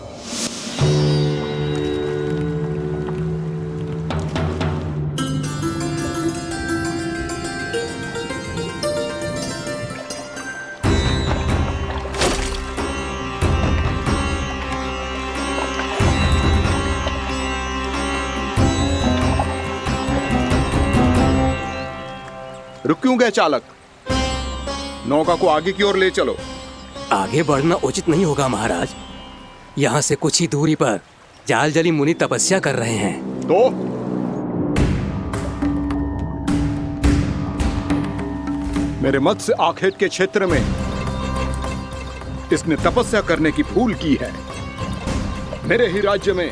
रुक क्यों गए चालक? नौका को आगे की ओर ले चलो। आगे बढ़ना उचित नहीं होगा महाराज। यहाँ से कुछ ही दूरी पर जालजली मुनि तपस्या कर रहे हैं। तो मेरे मत्स्य आखेट के क्षेत्र में इसने तपस्या करने की भूल की है। मेरे ही राज्य में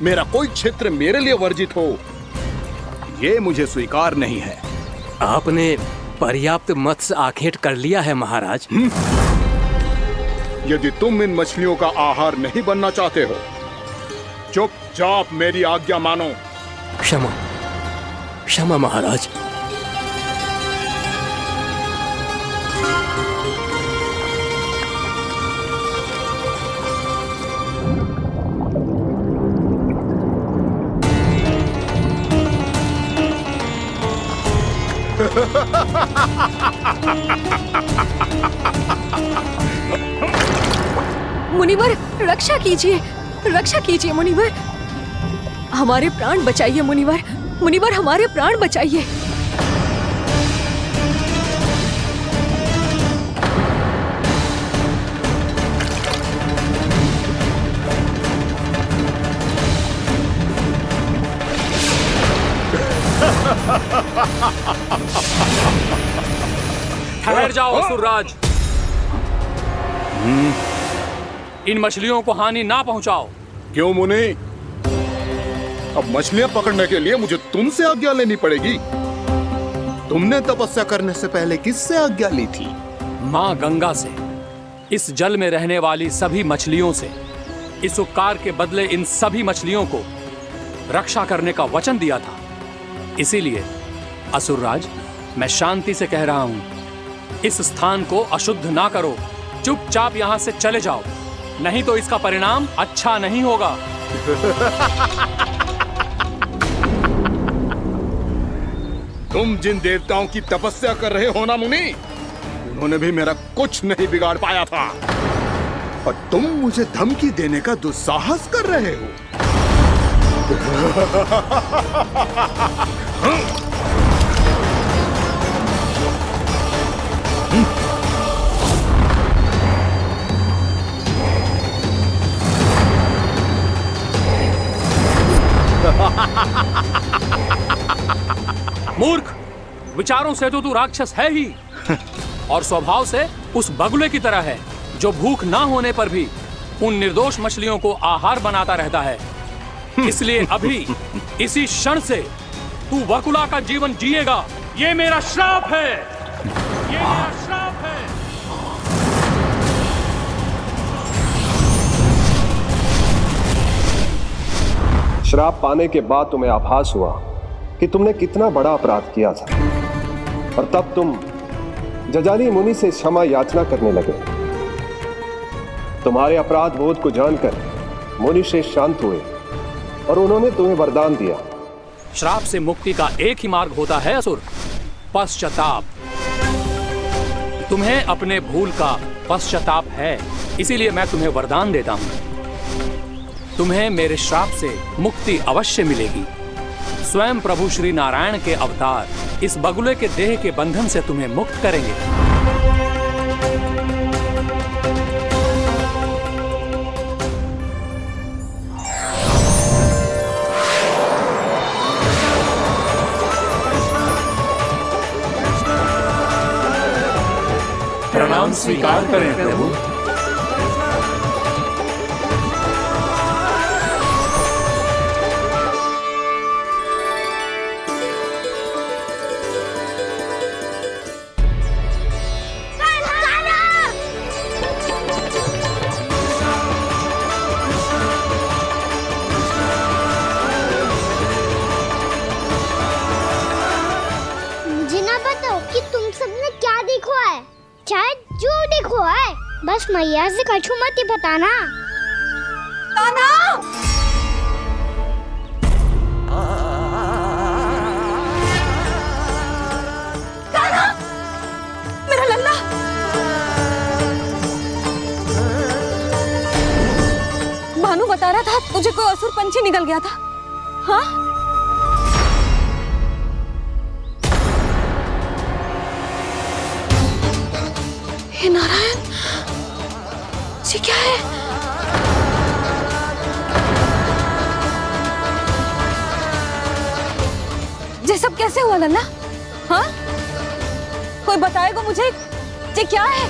मेरा कोई क्षेत्र मेरे लिए वर्जित हो, यह मुझे स्वीकार नहीं है। आपने पर्याप्त मत्स्य आखेट कर लिया है महाराज। यदि तुम इन मछलियों का आहार नहीं बनना चाहते हो, चुपचाप मेरी आज्ञा मानो। क्षमा, क्षमा महाराज। मुनिवर, रक्षा कीजिए, रक्षा कीजिए मुनिवर। हमारे प्राण बचाइए मुनिवर, मुनिवर हमारे प्राण बचाइए। ठहर जाओ असुरराज। इन मछलियों को हानि ना पहुंचाओ। क्यों मुनि? अब मछलियां पकड़ने के लिए मुझे तुमसे आज्ञा लेनी पड़ेगी। तुमने तपस्या करने से पहले किससे आज्ञा ली थी? मां गंगा से, इस जल में रहने वाली सभी मछलियों से। इस उपकार के बदले इन सभी मछलियों को रक्षा करने का वचन दिया था। इसीलिए असुरराज, मैं शांति से कह रहा हूं, इस स्थान को अशुद्ध ना करो। चुपचाप यहां से चले जाओ, नहीं तो इसका परिणाम अच्छा नहीं होगा। तुम जिन देवताओं की तपस्या कर रहे हो ना मुनि, उन्होंने भी मेरा कुछ नहीं बिगाड़ पाया था, और तुम मुझे धमकी देने का दुस्साहस कर रहे हो। मूर्ख, विचारों से तो तू राक्षस है ही, और स्वभाव से उस बगुले की तरह है जो भूख ना होने पर भी उन निर्दोष मछलियों को आहार बनाता रहता है। इसलिए अभी इसी क्षण से तू वकुला का जीवन जिएगा। ये मेरा श्राप है, ये मेरा श्राप है। श्राप पाने के बाद तुम्हें आभास हुआ कि तुमने कितना बड़ा अपराध किया था, और तब तुम जजाली मुनि से क्षमा याचना करने लगे। तुम्हारे अपराध बोध को जानकर मुनि श्रेष्ठ शांत हुए और उन्होंने तुम्हें वरदान दिया। श्राप से मुक्ति का एक ही मार्ग होता है असुर, पश्चाताप। तुम्हें अपने भूल का पश्चाताप है, इसीलिए मैं तुम्हें वरदान देता हूं। तुम्हें मेरे श्राप से मुक्ति अवश्य मिलेगी। स्वयं प्रभु श्री नारायण के अवतार इस बगुले के देह के बंधन से तुम्हें मुक्त करेंगे। प्रणाम स्वीकार करें प्रभु। बस मैया से कछु मत ही बताना। ताना! ताना! मेरा लल्ला! भानु बता रहा था तुझे कोई असुर पंछी निकल गया था। हाँ? हे नारायण, ये क्या है? ये सब कैसे हुआ लल्ला? हाँ? कोई बताएगा मुझे ये क्या है?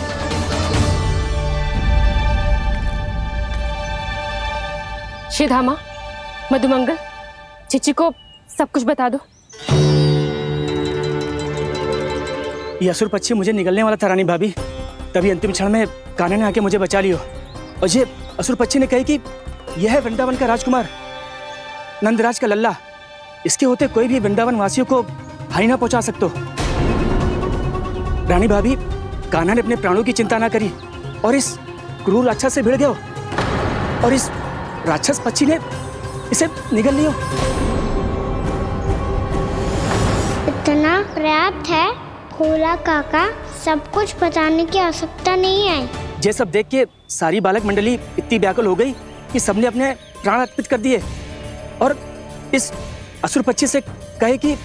श्रीधामा, मधुमंगल, चिची को सब कुछ बता दो। ये असुर पक्षी मुझे निगलने वाला था रानी भाभी, तभी अंतिम क्षण में कान्हा ने आके मुझे बचा लियो। और ये असुर पक्षी ने कही कि यह है वृंदावन का राजकुमार, नंदराज का लल्ला। इसके होते कोई भी वृंदावन वासियों को हानि ना पहुंचा सकते। रानी भाभी, कान्हा ने अपने प्राणों की चिंता ना करी और इस क्रूर राक्षस से भिड़ गयो, और इस राक्षस पक्षी ने इसे निगल लियो। इतना पर्याप्त है भोला काका, सब कुछ बताने की आवश्यकता नहीं है। ये सब देख के सारी बालक मंडली इतनी व्याकुल हो गई कि सबने अपने प्राण अर्पित कर दिए, और इस असुर पक्षी से कहे कि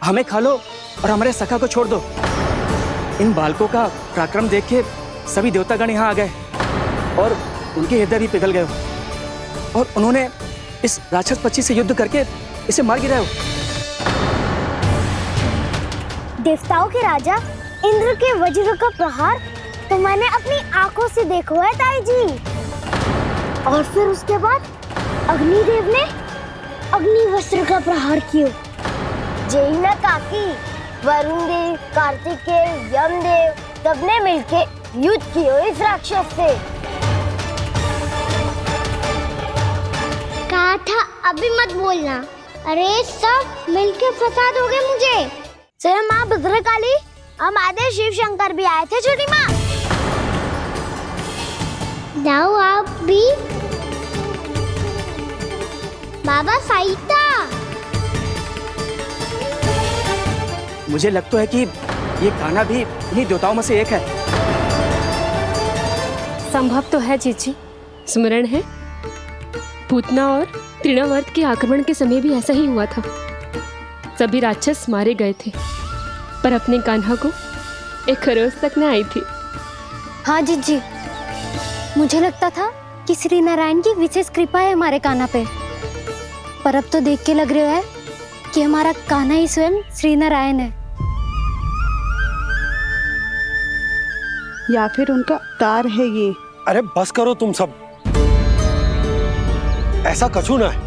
हमें खा लो और हमारे सखा को छोड़ दो। इन बालकों का पराक्रम देख के सभी देवतागण यहाँ आ गए और उनके हृदय भी पिघल गए, और उन्होंने इस राक्षस पक्षी से युद्ध करके इसे मार गिराया। देवताओं के राजा इंद्र के वज्र का प्रहार तो मैंने अपनी आंखों से देखा है ताई जी। और फिर उसके बाद अग्निदेव ने अग्निवस्त्र का प्रहार किया। जय ना काकी, वरुण देव, कार्तिकेय, यमदेव सबने मिलके युद्ध किया इस राक्षस से। कहा था अभी मत बोलना। अरे सब मिलके फंसा दोगे मुझे। जय माँ भद्रकाली, हमारे शिव शंकर भी आए थे छोटी माँ। जाओ आप भी। बाबा साईता, मुझे लगता है कि ये कान्हा भी इन्हीं देवताओं में से एक है। संभव तो है जीजी। स्मरण है पूतना और तृणावर्त के आक्रमण के समय भी ऐसा ही हुआ था। सभी राक्षस मारे गए थे, पर अपने कान्हा को एक खरोच तक न आई थी। हाँ जीजी, मुझे लगता था कि श्री नारायण की विशेष कृपा है हमारे कान्हा पे, पर अब तो देख के लग रहा है कि हमारा कान्हा ही स्वयं श्री नारायण है। या फिर उनका अवतार है ये। अरे बस करो तुम सब, ऐसा कछु ना है।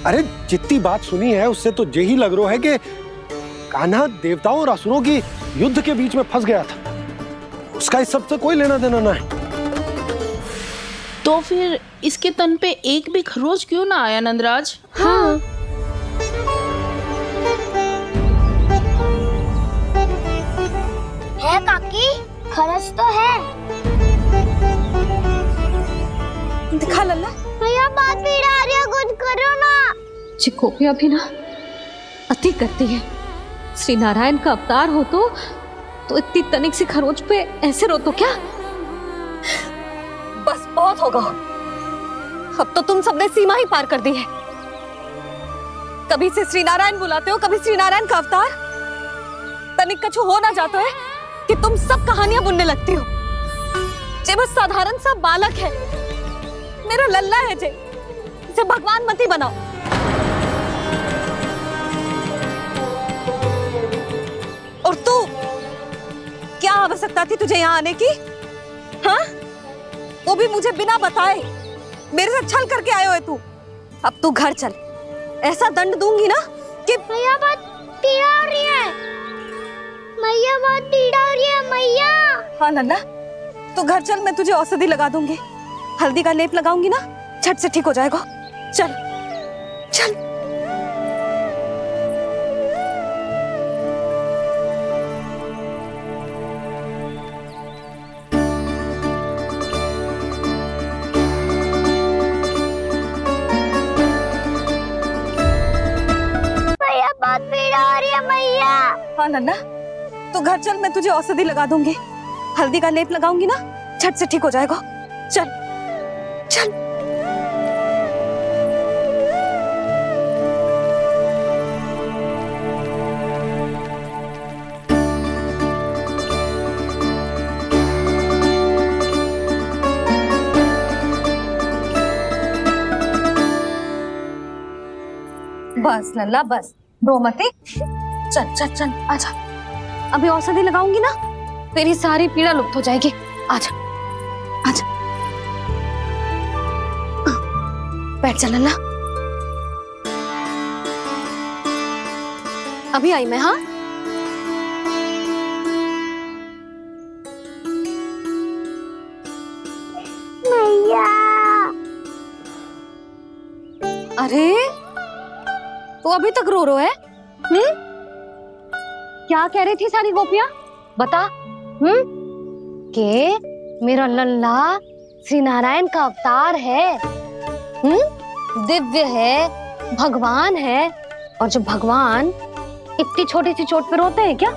अरे जितनी बात सुनी है उससे तो यही लग रहा है कि कान्हा देवताओं और असुरों की युद्ध के बीच में फंस गया था। उसका इस सब से कोई लेना देना ना है। तो फिर इसके तन पे एक भी खरोच क्यों ना आया नंदराज? हाँ, है काकी, खरच तो है। दिखा लल्ला। भैया बात पीड़ा आ रही है, कुछ करो ना। चिकोपिया भी ना अति करती है। श्री नारायण का अवतार हो तो इतनी तनिक सी खरोच पे ऐसे रो तो क्या? बस बहुत होगा। अब तो तुम सबने सीमा ही पार कर दी है। कभी से श्री नारायण बुलाते हो, कभी श्री नारायण का अवतार। तनिक कछु हो ना जाता है कि तुम सब कहानियां बुनने लगती हो। जे बस साधारण सा बालक है, मेरा लल्ला है जे, इसे भगवान मत ही बनाओ। और तू, क्या आवश्यकता थी तुझे यहाँ आने की? हाँ? वो भी मुझे बिना बताए मेरे से छल करके आए हुए तू। अब तू घर चल, ऐसा दंड दूंगी ना कि मैया बहुत पीड़ा हो रही है। मैया बहुत पीड़ा हो रही है मैया। हाँ लल्ला, तू घर चल, मैं तुझे औषधि लगा दूंगी। हल्दी का लेप लगाऊंगी ना, झट से ठीक हो जाएगा। चल चल। मैया बहुत पीड़ा हो रही है मैया। हाँ लल्ला, तू घर चल, मैं तुझे औषधि लगा दूंगी। हल्दी का लेप लगाऊंगी ना, झट से ठीक हो जाएगा। चल चल। बस लल्ला बस, रो मती। चल चल चल, आजा। अभी औषधि लगाऊंगी ना, तेरी सारी पीड़ा लुप्त हो जाएगी। आजा आजा, बैठ जा लल्ला। अभी आई मैं। हाँ मैया। अरे तो अभी तक रो है? क्या कह रही थी सारी गोपियां? बता। के मेरा लल्ला श्री नारायण का अवतार है, दिव्य है, भगवान है। और जो भगवान इतनी छोटी सी चोट पे रोते हैं क्या?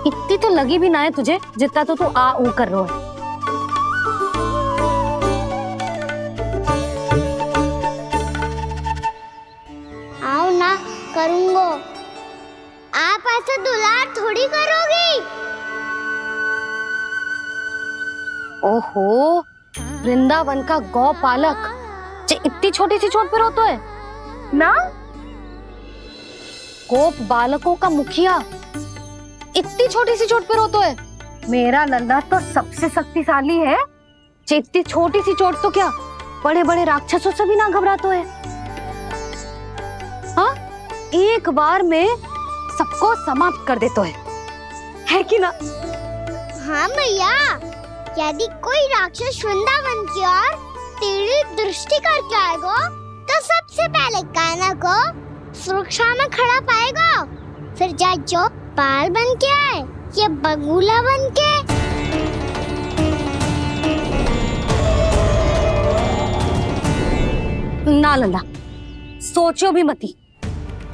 इतनी तो लगी भी ना है तुझे जितना तो तू आ ऊ कर रहा है। आओ ना, करूंगो। आप ऐसे दुलार थोड़ी करोगी। ओहो, वृंदावन का गौ पालक जो इतनी छोटी सी चोट पे रोता है ना? गोप बालकों का मुखिया इतनी छोटी सी चोट पे रोतो है। मेरा लल्ला तो सबसे शक्तिशाली है, इतनी छोटी सी चोट तो क्या बड़े बड़े राक्षसों से भी ना घबराते है। हाँ, एक बार में सबको समाप्त कर देते है कि ना? हाँ मैया, यदि कोई राक्षस वृंदावन की ओर तेरी दृष्टि करके आएगा तो सबसे पहले कान्हा को सुरक्षा में खड़ा पाएगा, फिर चाहे जो बाल बन के आए या बगुला बन के। ना लल्ला, सोचो भी मती,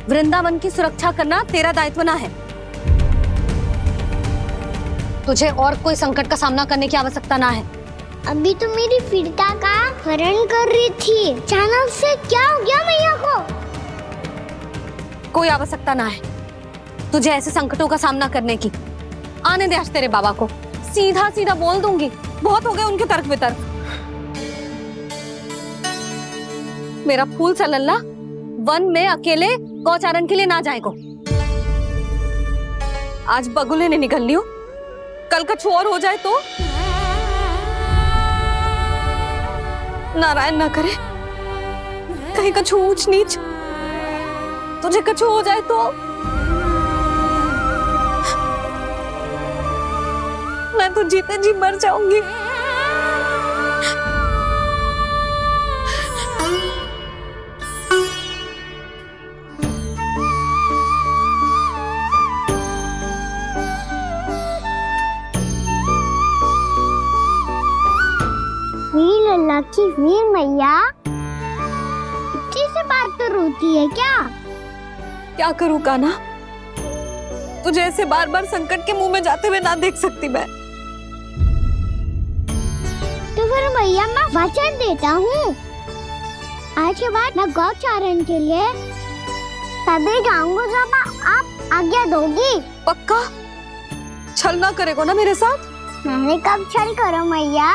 वृंदावन की सुरक्षा करना तेरा दायित्व ना है। तुझे और कोई संकट का सामना करने की आवश्यकता ना है। अभी तो मेरी पीड़िता का हरण कर रही थी, अचानक से क्या हो गया मैया को? कोई आवश्यकता ना है तुझे ऐसे संकटों का सामना करने की। आने दे आज तेरे बाबा को, सीधा सीधा बोल दूंगी। बहुत हो गए उनके तर्क वितर्क। मेरा फूल सा लल्ला वन में अकेले गौचारण के लिए ना जाए को। आज बगुले ने निकल लियो, कल का छोर हो जाए तो नारायण ना करे, कहीं कछु ऊंच नीच तुझे कछु हो जाए तो मैं तो जीते जी मर जाऊंगी। वीर लल्ला की वीर मैया इतनी से बात तो रोती है क्या? क्या करूं कान्हा, तुझे ऐसे बार बार संकट के मुंह में जाते हुए ना देख सकती मैं। तो फिर मैया मैं वचन देता हूँ, आज के बाद मैं गौचारण के लिए तभी जाऊंगा जब आप आज्ञा दोगी। पक्का? छल ना करेगा ना मेरे साथ? मैंने कब छल करो मैया?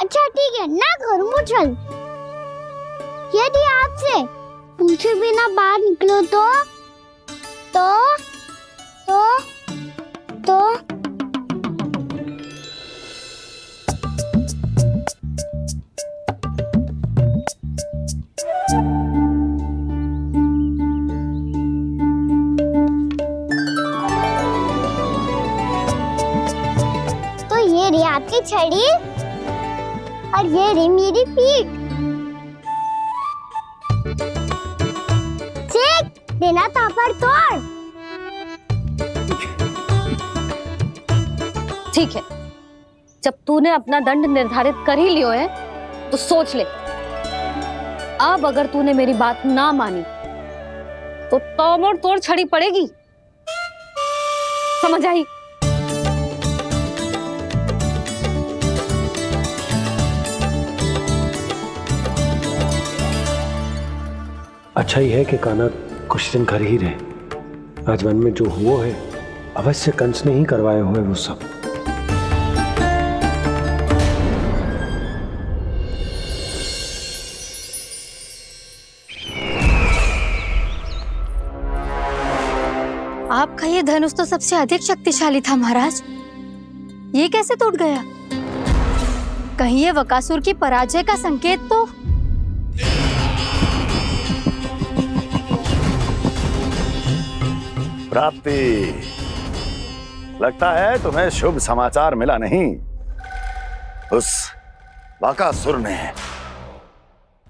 अच्छा ठीक है, ना करूँ छल। यदि आपसे पूछे बिना बाहर निकलो तो ये रही आपकी छड़ी और ये रही मेरी पीठ। देना तापर तोड़। ठीक है, जब तूने अपना दंड निर्धारित कर ही लियो है तो सोच ले, अब अगर तूने मेरी बात ना मानी तो तोड़ तोड़ छड़ी पड़ेगी, समझ आई? अच्छा ही है कि कान्हा कुछ दिन घर ही रहे। आज वन में जो हुआ है अवश्य कंस ने ही करवाए हुए वो सब। आपका ये धनुष तो सबसे अधिक शक्तिशाली था महाराज, ये कैसे टूट गया? कहीं ये बकासुर की पराजय का संकेत तो? प्राप्ति, लगता है तुम्हें शुभ समाचार मिला नहीं। उस बकासुर ने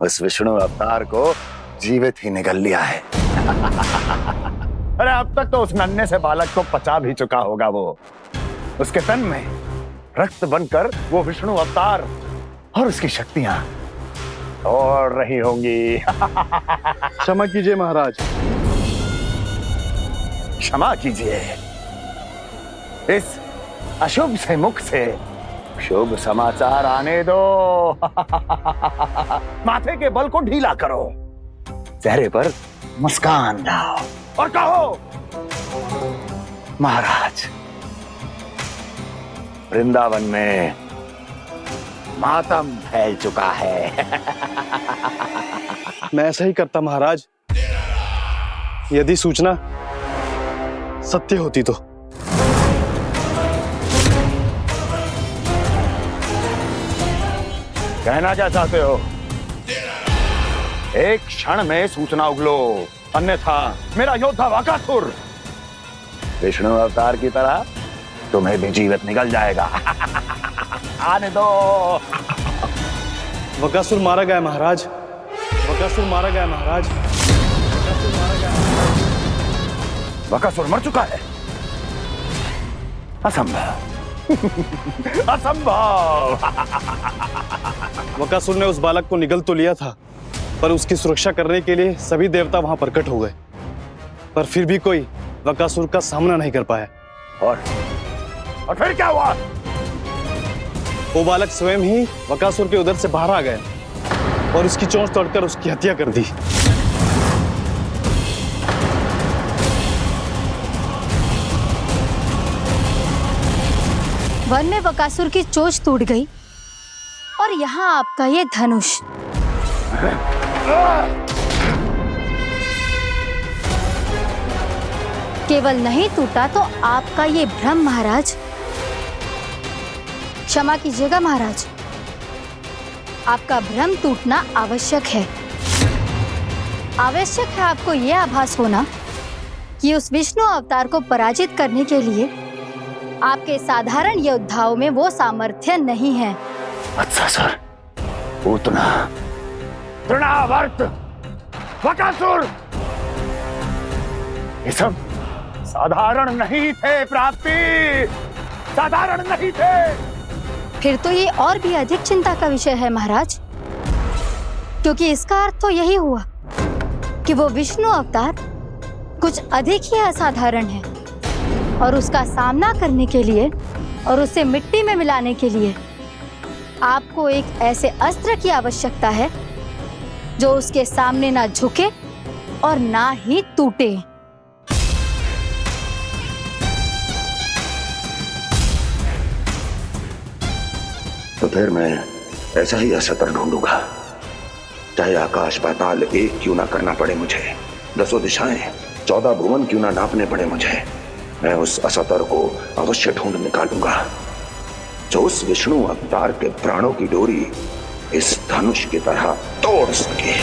उस विष्णु अवतार को जीवित ही निगल लिया है। अरे अब तक तो उस नन्हे से बालक को पचा भी चुका होगा वो। उसके तन में रक्त बनकर वो विष्णु अवतार और उसकी शक्तियां दौड़ रही होंगी। क्षमा कीजिए महाराज। क्षमा कीजिए, इस अशुभ से मुख से शुभ समाचार आने दो। माथे के बल को ढीला करो, चेहरे पर मुस्कान लाओ और कहो, महाराज, वृंदावन में मातम फैल चुका है। मैं ऐसा ही करता महाराज। यदि सूचना सत्य होती तो। कहना क्या चाहते हो? एक क्षण में सूचना उगलो, अन्यथा मेरा योद्धा बकासुर विष्णु अवतार की तरह तुम्हें भी जीवित निकल जाएगा। आने दो। बकासुर मारा गया महाराज, बकासुर मारा गया महाराज, बकासुर मारा गया महाराज। बकासुर मर चुका है? असंभव। असंभव। बकासुर ने उस बालक को निगल तो लिया था, पर उसकी सुरक्षा करने के लिए सभी देवता वहां प्रकट हो गए, पर फिर भी कोई बकासुर का सामना नहीं कर पाया। और फिर क्या हुआ? वो बालक स्वयं ही बकासुर के उदर से बाहर आ गया और उसकी चोंच तोड़कर उसकी हत्या कर दी। वन में बकासुर की चोंच टूट गई और यहाँ आपका ये धनुष। केवल नहीं टूटा तो आपका ये भ्रम महाराज। क्षमा कीजिएगा महाराज, आपका भ्रम टूटना आवश्यक है। आवश्यक है आपको यह आभास होना कि उस विष्णु अवतार को पराजित करने के लिए आपके साधारण योद्धाओं में वो सामर्थ्य नहीं है। अच्छा सर, पूतना, तृणावर्त, बकासुर, ये सब साधारण नहीं थे प्राप्ति, साधारण नहीं थे। फिर तो ये और भी अधिक चिंता का विषय है महाराज, क्योंकि इसका अर्थ तो यही हुआ कि वो विष्णु अवतार कुछ अधिक ही असाधारण है और उसका सामना करने के लिए और उसे मिट्टी में मिलाने के लिए आपको एक ऐसे अस्त्र की आवश्यकता है जो उसके सामने ना झुके और ना ही टूटे। तो फिर मैं ऐसा ही अस्त्र ढूंढूंगा, चाहे आकाश पाताल एक क्यों ना करना पड़े मुझे, 10 दिशाएं 14 भुवन क्यों ना नापने पड़े मुझे, मैं उस अस्त्र को अवश्य ढूंढ निकालूंगा जो उस विष्णु अवतार के प्राणों की डोरी इस धनुष की तरह तोड़ सके।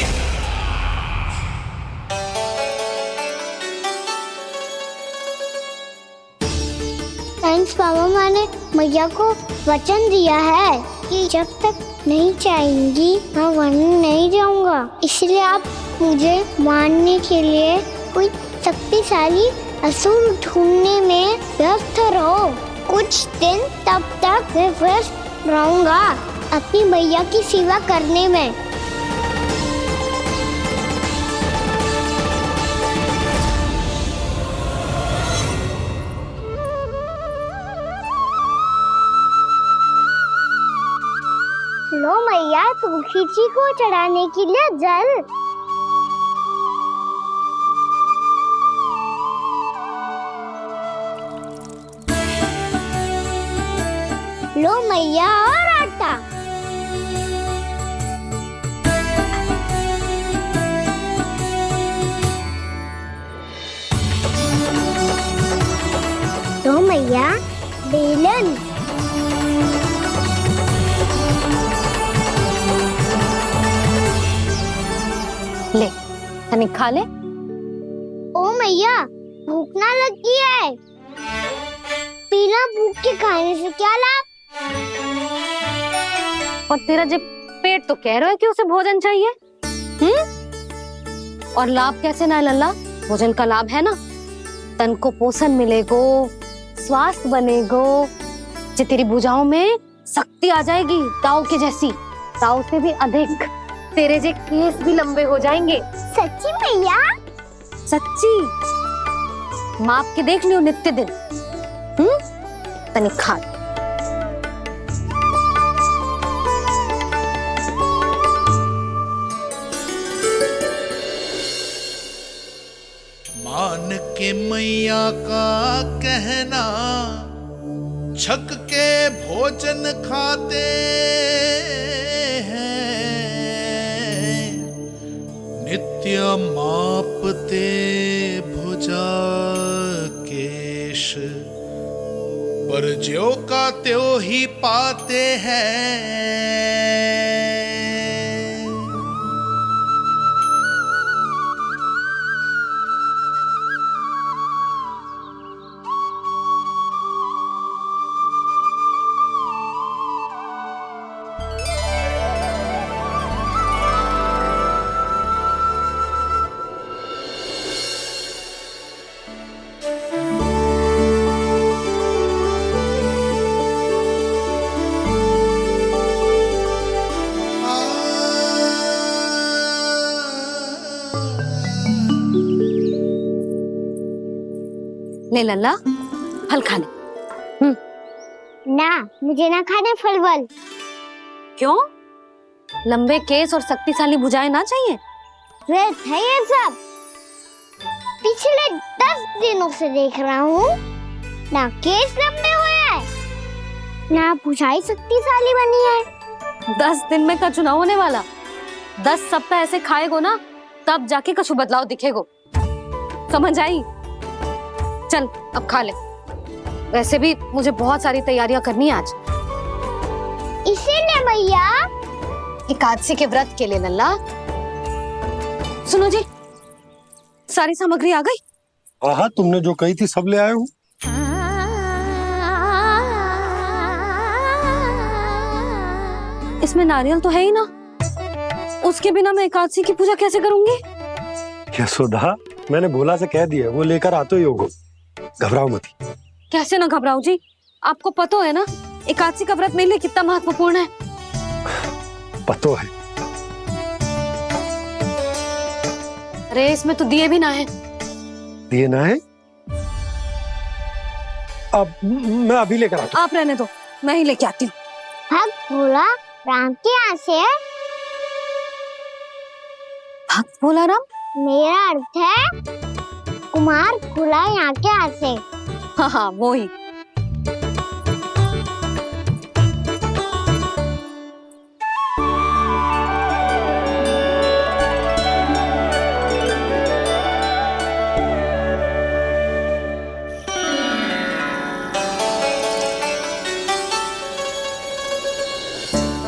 थैंक्स पापा, मैंने मैया को वचन दिया है कि जब तक नहीं चाहेंगी मैं वन नहीं जाऊंगा, इसलिए आप मुझे मारने के लिए कोई शक्तिशाली असुर ढूंढने में व्यस्त रहो। कुछ दिन तब तक मैं व्यस्त रहूंगा अपनी मैया की सेवा करने में। लो मैया, तुलसी जी को चढ़ाने के लिए जल। लो मैया, और आटा। लो मैया, बेलन। ले, तनिक खा ले। ओ मैया, भूख ना लगी है। बिना भूख के खाने से क्या लाभ? और तेरा जब पेट तो कह रहा है कि उसे भोजन चाहिए, और लाभ कैसे ना लल्ला? भोजन का लाभ है ना, तन को पोषण मिलेगो, स्वास्थ्य बनेगो, जे तेरी भुजाओं में शक्ति आ जाएगी ताऊ के जैसी, ताऊ से भी अधिक। तेरे जे केस भी लंबे हो जाएंगे। सच्ची मैया? सच्ची, माप के देख लियो नित्य दिन। तनिक खा। मान के मैया का कहना, छक के भोजन खाते हैं, नित्य मापते केश, पर ज्यो का त्यों ही पाते हैं। ले लल्ला, फल खा ले। ना, मुझे ना खाने फल वल। क्यों? लंबे केस और शक्तिशाली भुजाएं ना चाहिए? व्यर्थ है ये सब। पिछले 10 दिनों से देख रहा हूँ, ना केस लंबे हुए हैं, ना भुजाएं शक्तिशाली बनी है। 10 दिन में का चुनाव होने वाला। 10 सप्ताह ऐसे खाएगो ना, तब जाके कुछ बदलाव दिखेगो। समझ आई? चल अब खा ले। वैसे भी मुझे बहुत सारी तैयारियां करनी है आज। इसीलिए भैया एकादशी के व्रत के लिए लल्ला। सुनो जी, सारी सामग्री आ गई? हाँ, तुमने जो कही थी सब ले आए हूँ। इसमें नारियल तो है ही ना, उसके बिना मैं एकादशी की पूजा कैसे करूंगी? यशोदा, मैंने भोला से कह दिया, वो लेकर आते ही होगा। घबराओ मत। कैसे ना घबराऊं जी, आपको पता है ना एकादशी का व्रत मेरे लिए कितना महत्वपूर्ण है। पता है। अरे इसमें तो दिए भी ना है। दिए ना है? अब मैं अभी लेकर आता हूँ। आप रहने दो, मैं ही लेके आती हूँ। भक्त भोला राम के यहाँ से है। भक्त भोला राम? मेरा अर्थ है कुमार भोला यहाँ के यहाँ से। हाँ हाँ, वो ही।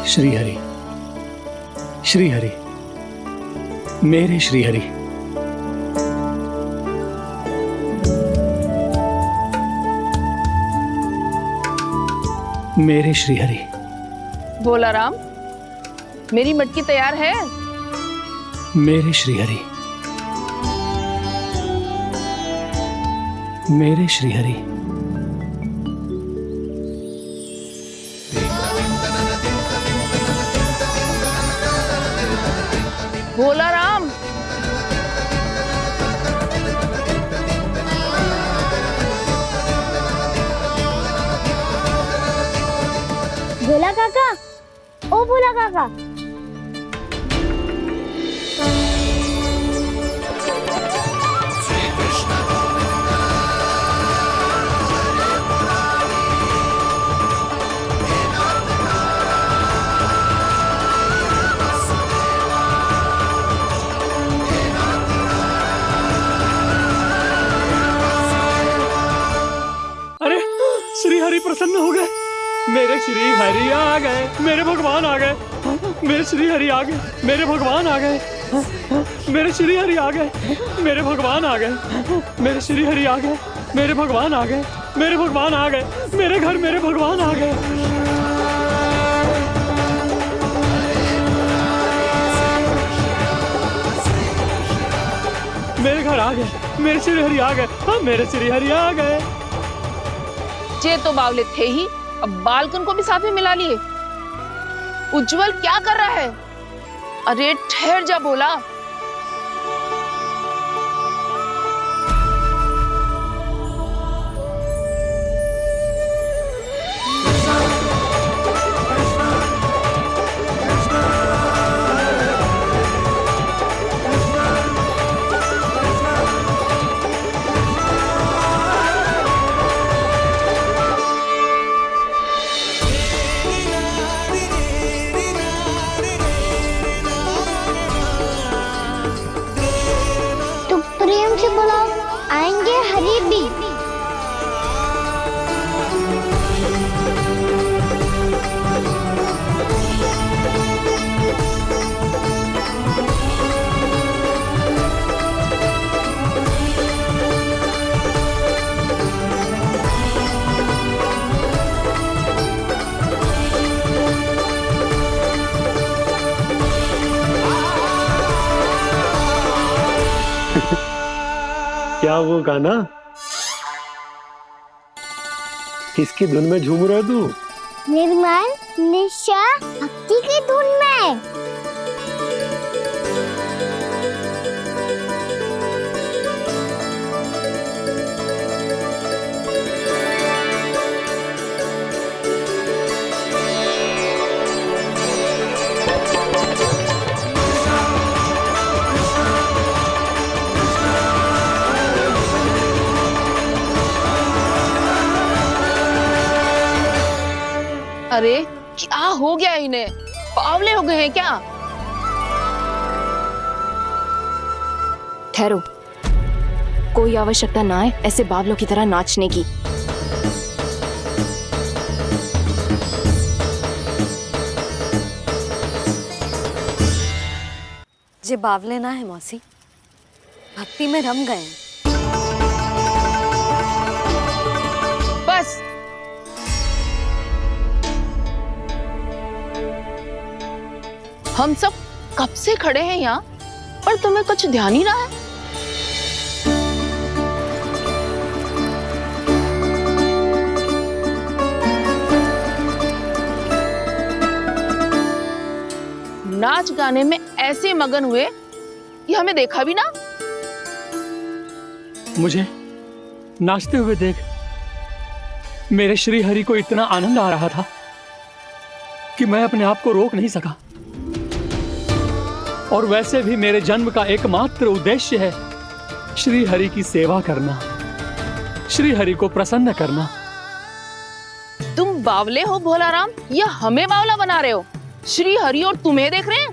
श्री हरि, श्री हरि, मेरे श्री हरि। मेरे श्री हरि। भोला राम, मेरी मटकी तैयार है? मेरे श्री हरि, मेरे श्री हरि। भोला राम, भोला काका, ओ भोला काका। अरे श्री हरि प्रसन्न हो गए। मेरे श्री हरि आ गए, मेरे भगवान आ गए। मेरे श्री हरि आ गए, मेरे भगवान आ गए। मेरे श्री हरि आ गए, मेरे भगवान आ गए। मेरे श्री हरि आ गए, मेरे भगवान आ गए। मेरे भगवान आ गए, मेरे घर मेरे भगवान आ गए। मेरे घर आ गए, मेरे श्री हरि आ गए। हाँ, मेरे श्री हरि आ गए। ये तो बावले थे ही, अब बालकन को भी साथ में मिला लिए। उज्जवल क्या कर रहा है? अरे ठहर जा भोला। क्या वो गाना? किसकी धुन में झूम रहा तू? निर्मल निशा भक्ति की धुन में। अरे क्या हो गया इन्हें? बावले हो गए हैं क्या? ठहरो, कोई आवश्यकता ना है ऐसे बावलों की तरह नाचने की। जे बावले ना है मौसी, भक्ति में रम गए हैं। बस हम सब कब से खड़े हैं यहाँ, पर तुम्हें कुछ ध्यान ही रहा है। नाच गाने में ऐसे मगन हुए कि हमें देखा भी ना। मुझे नाचते हुए देख मेरे श्री हरि को इतना आनंद आ रहा था कि मैं अपने आप को रोक नहीं सका। और वैसे भी मेरे जन्म का एकमात्र उद्देश्य है श्री हरि की सेवा करना, श्री हरि को प्रसन्न करना। तुम बावले हो भोलाराम, या हमें बावला बना रहे हो? श्री हरि और तुम्हें देख रहे हैं?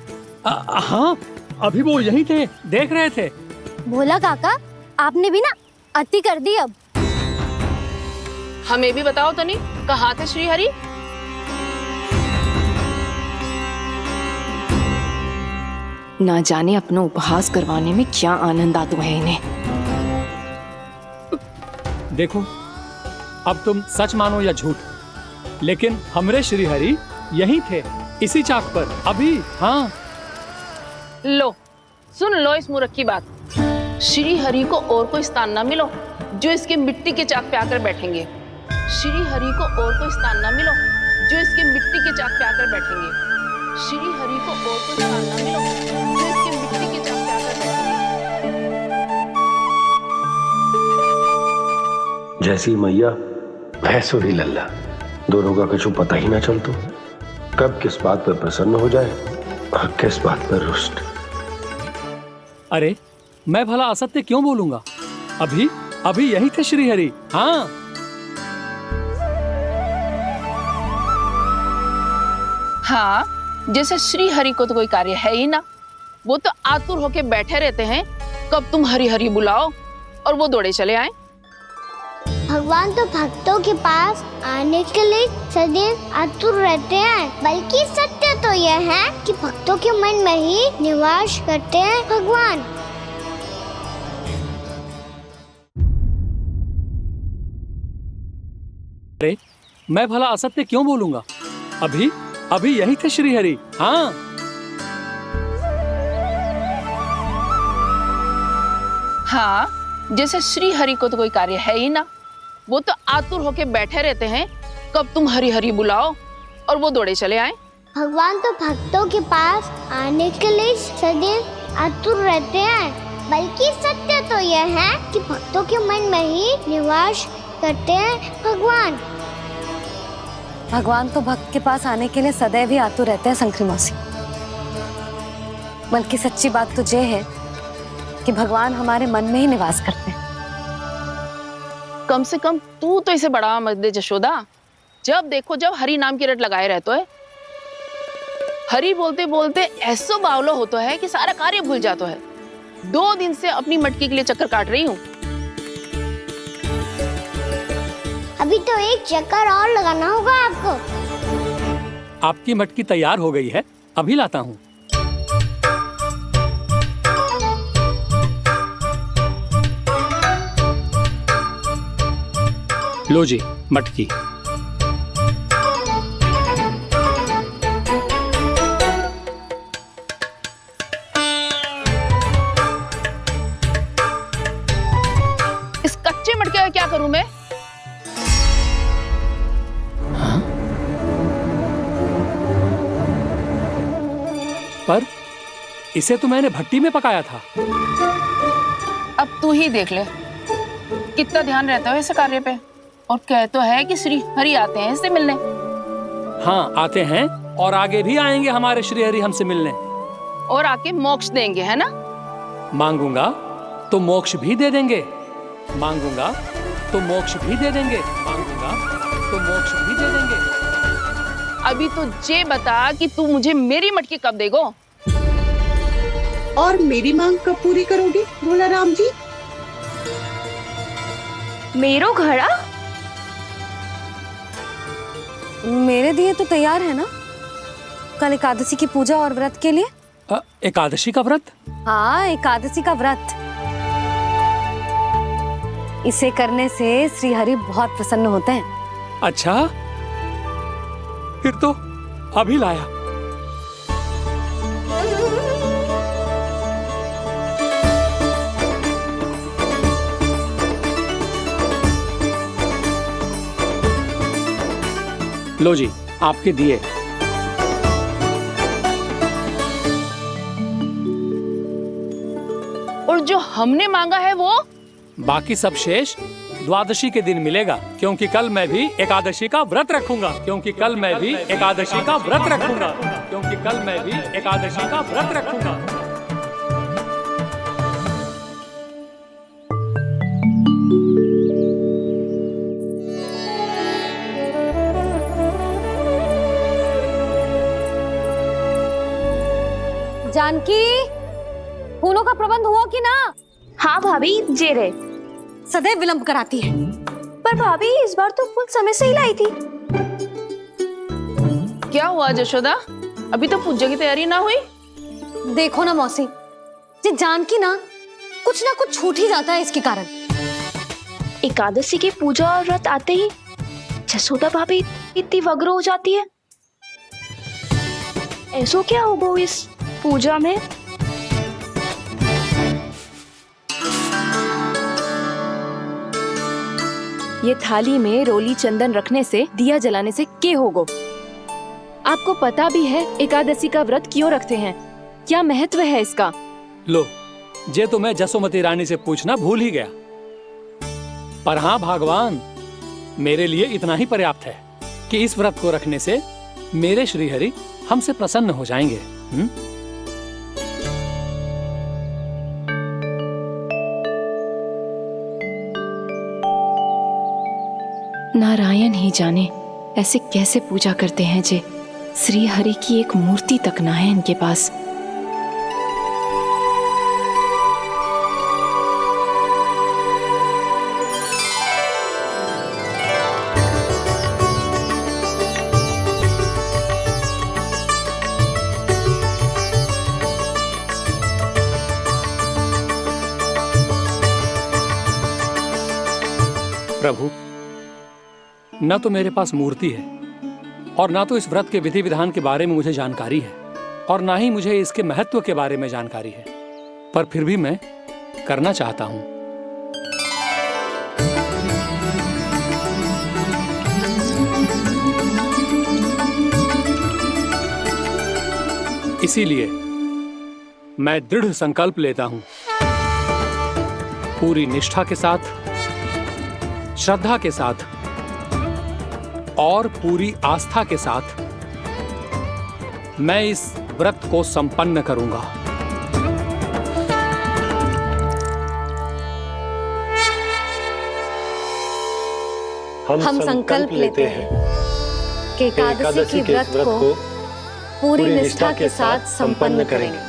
हाँ, अभी वो यही थे, देख रहे थे। भोला काका, आपने भी ना अति कर दी। अब हमें भी बताओ तनी, कहाँ थे श्री हरि? ना जाने अपना उपहास करवाने में क्या आनंद आता है इन्हें। देखो, अब तुम सच मानो या झूठ, लेकिन हमरे श्री हरि यहीं थे, इसी चाक पर अभी। हाँ, लो सुन लो इस मूर्ख की बात। श्री हरि को और कोई स्थान ना मिलो जो इसके मिट्टी के चाक पे आकर बैठेंगे। श्री हरि को और कोई स्थान ना मिलो जो इसके मिट्टी के चाक पे आकर बैठेंगे। श्री हरि को और कोई स्थान ना मिलो जो इसके मिट्टी के चाक पे आकर बैठेंगे। जैसी मैया भैंसुरी लल्ला, दोनों का कुछ पता ही ना चलतो, कब किस बात पर प्रसन्न हो जाए और किस बात पर रुष्ट। अरे मैं भला असत्य क्यों बोलूंगा? अभी अभी यही थे श्री हरि। हाँ, हाँ, जैसे श्री हरि को तो कोई कार्य है ही ना, वो तो आतुर होके बैठे रहते हैं कब तुम हरि हरि बुलाओ और वो दौड़े चले आए। भगवान तो भक्तों के पास आने के लिए सदैव आतुर रहते हैं, बल्कि सत्य तो यह है कि भक्तों के मन में ही निवास करते हैं भगवान। अरे मैं भला असत्य क्यों बोलूंगा? अभी अभी यही थे श्री हरि। हाँ, हाँ, जैसे श्री हरि को तो कोई कार्य है ही ना, वो तो आतुर होके बैठे रहते हैं कब तुम हरि हरि बुलाओ और वो दौड़े चले आए। भगवान तो भक्तों के पास आने के लिए सदैव आतुर रहते हैं, बल्कि सत्य तो यह है कि भक्तों के मन में ही निवास करते हैं भगवान। भगवान तो भक्त के पास आने के लिए सदैव ही आतुर रहते हैं शंकरी मौसी। बल्कि सच्ची बात तो ये है कि भगवान हमारे मन में ही निवास करते हैं। कम से कम तू तो इसे बढ़ावा मत दे जशोदा। जब देखो जब हरि नाम की रट लगाए रहते है। हरि बोलते बोलते ऐसो बावलो होता है कि सारा कार्य भूल जाता है। 2 दिन से अपनी मटकी के लिए चक्कर काट रही हूँ। अभी तो एक चक्कर और लगाना होगा आपको। आपकी मटकी तैयार हो गई है, अभी लाता हूँ। लो जी मटकी। क्या करूं मैं? पर इसे तो मैंने भट्टी में पकाया था। अब तू ही देख ले कितना ध्यान रहता है इस कार्य पे। और कह तो है कि श्री हरि आते हैं इससे मिलने। हाँ, आते हैं और आगे भी आएंगे हमारे श्री हरि हमसे मिलने। और आके मोक्ष देंगे, है ना? मांगूंगा तो मोक्ष भी दे देंगे, मांगूंगा तो मोक्ष भी दे देंगे, मांगूंगा तो मोक्ष भी दे देंगे। अभी तो ये बता कि तू मुझे मेरी मटकी कब देगो? और मेरी मांग कब पूरी करोगे भोला राम जी? मेरो घड़ा मेरे दिए तो तैयार है ना कल एकादशी की पूजा और व्रत के लिए? एकादशी का व्रत? हाँ, एकादशी का व्रत। इसे करने से श्री हरि बहुत प्रसन्न होते हैं। अच्छा, फिर तो अभी लाया। लो जी, आपके दिए। और जो हमने मांगा है वो? बाकी सब शेष द्वादशी के दिन मिलेगा, क्योंकि कल मैं भी एकादशी का व्रत रखूंगा, क्योंकि कल मैं भी एकादशी का व्रत रखूंगा, क्योंकि कल मैं भी एकादशी का व्रत रखूंगा। जानकी, फूलों का प्रबंध हुआ कि ना? हाँ भाभी, जे रहे। सदैव विलंब कराती है। पर भाभी इस बार तो फूल समय से ही लाई थी। क्या हुआ जशोदा? अभी तो पूजा की तैयारी ना हुई? देखो ना मौसी, ये जानकी ना कुछ छूट ही जाता है इसके कारण। एकादशी की पूजा और व्रत आते ही जसोदा भाभी इतनी वग्र हो जाती है। ऐसो क्या हो गो इस पूजा में? ये थाली में रोली चंदन रखने से, दिया जलाने से के होगो? आपको पता भी है एकादशी का व्रत क्यों रखते हैं? क्या महत्व है इसका? लो, जे तो मैं जसोमती रानी से पूछना भूल ही गया। पर हाँ भगवान, मेरे लिए इतना ही पर्याप्त है कि इस व्रत को रखने से मेरे श्री हरि हमसे प्रसन्न हो जाएंगे। नारायण ही जाने ऐसे कैसे पूजा करते हैं जे श्री हरि की एक मूर्ति तक ना है इनके पास। प्रभु, न तो मेरे पास मूर्ति है और ना तो इस व्रत के विधि विधान के बारे में मुझे जानकारी है और ना ही मुझे इसके महत्व के बारे में जानकारी है, पर फिर भी मैं करना चाहता हूं। इसीलिए मैं दृढ़ संकल्प लेता हूं, पूरी निष्ठा के साथ, श्रद्धा के साथ और पूरी आस्था के साथ मैं इस व्रत को संपन्न करूंगा। हम संकल्प लेते हैं कि एकादशी के व्रत को पूरी निष्ठा के साथ संपन्न करेंगे।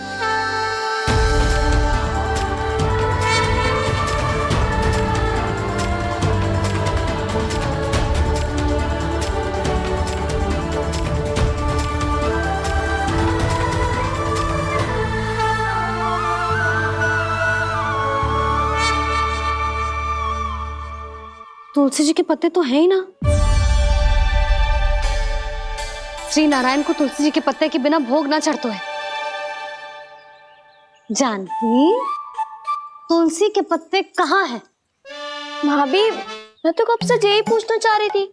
तुलसी जी के पत्ते तो हैं ही ना। श्री नारायण को तुलसी जी के पत्ते के बिना भोग ना चढ़तो है। जानकी, तुलसी के पत्ते कहाँ हैं? भाभी, मैं तो कब से यही पूछना चाह रही थी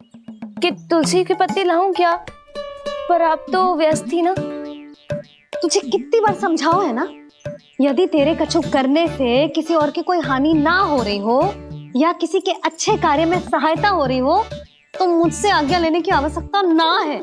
कि तुलसी के पत्ते लाऊं क्या, पर आप तो व्यस्त थी ना। तुझे कितनी बार समझाओ है ना, यदि तेरे कछु करने से किसी और की कोई हानि ना हो रही हो या किसी के अच्छे कार्य में सहायता हो रही हो तो मुझसे आज्ञा लेने की आवश्यकता ना है।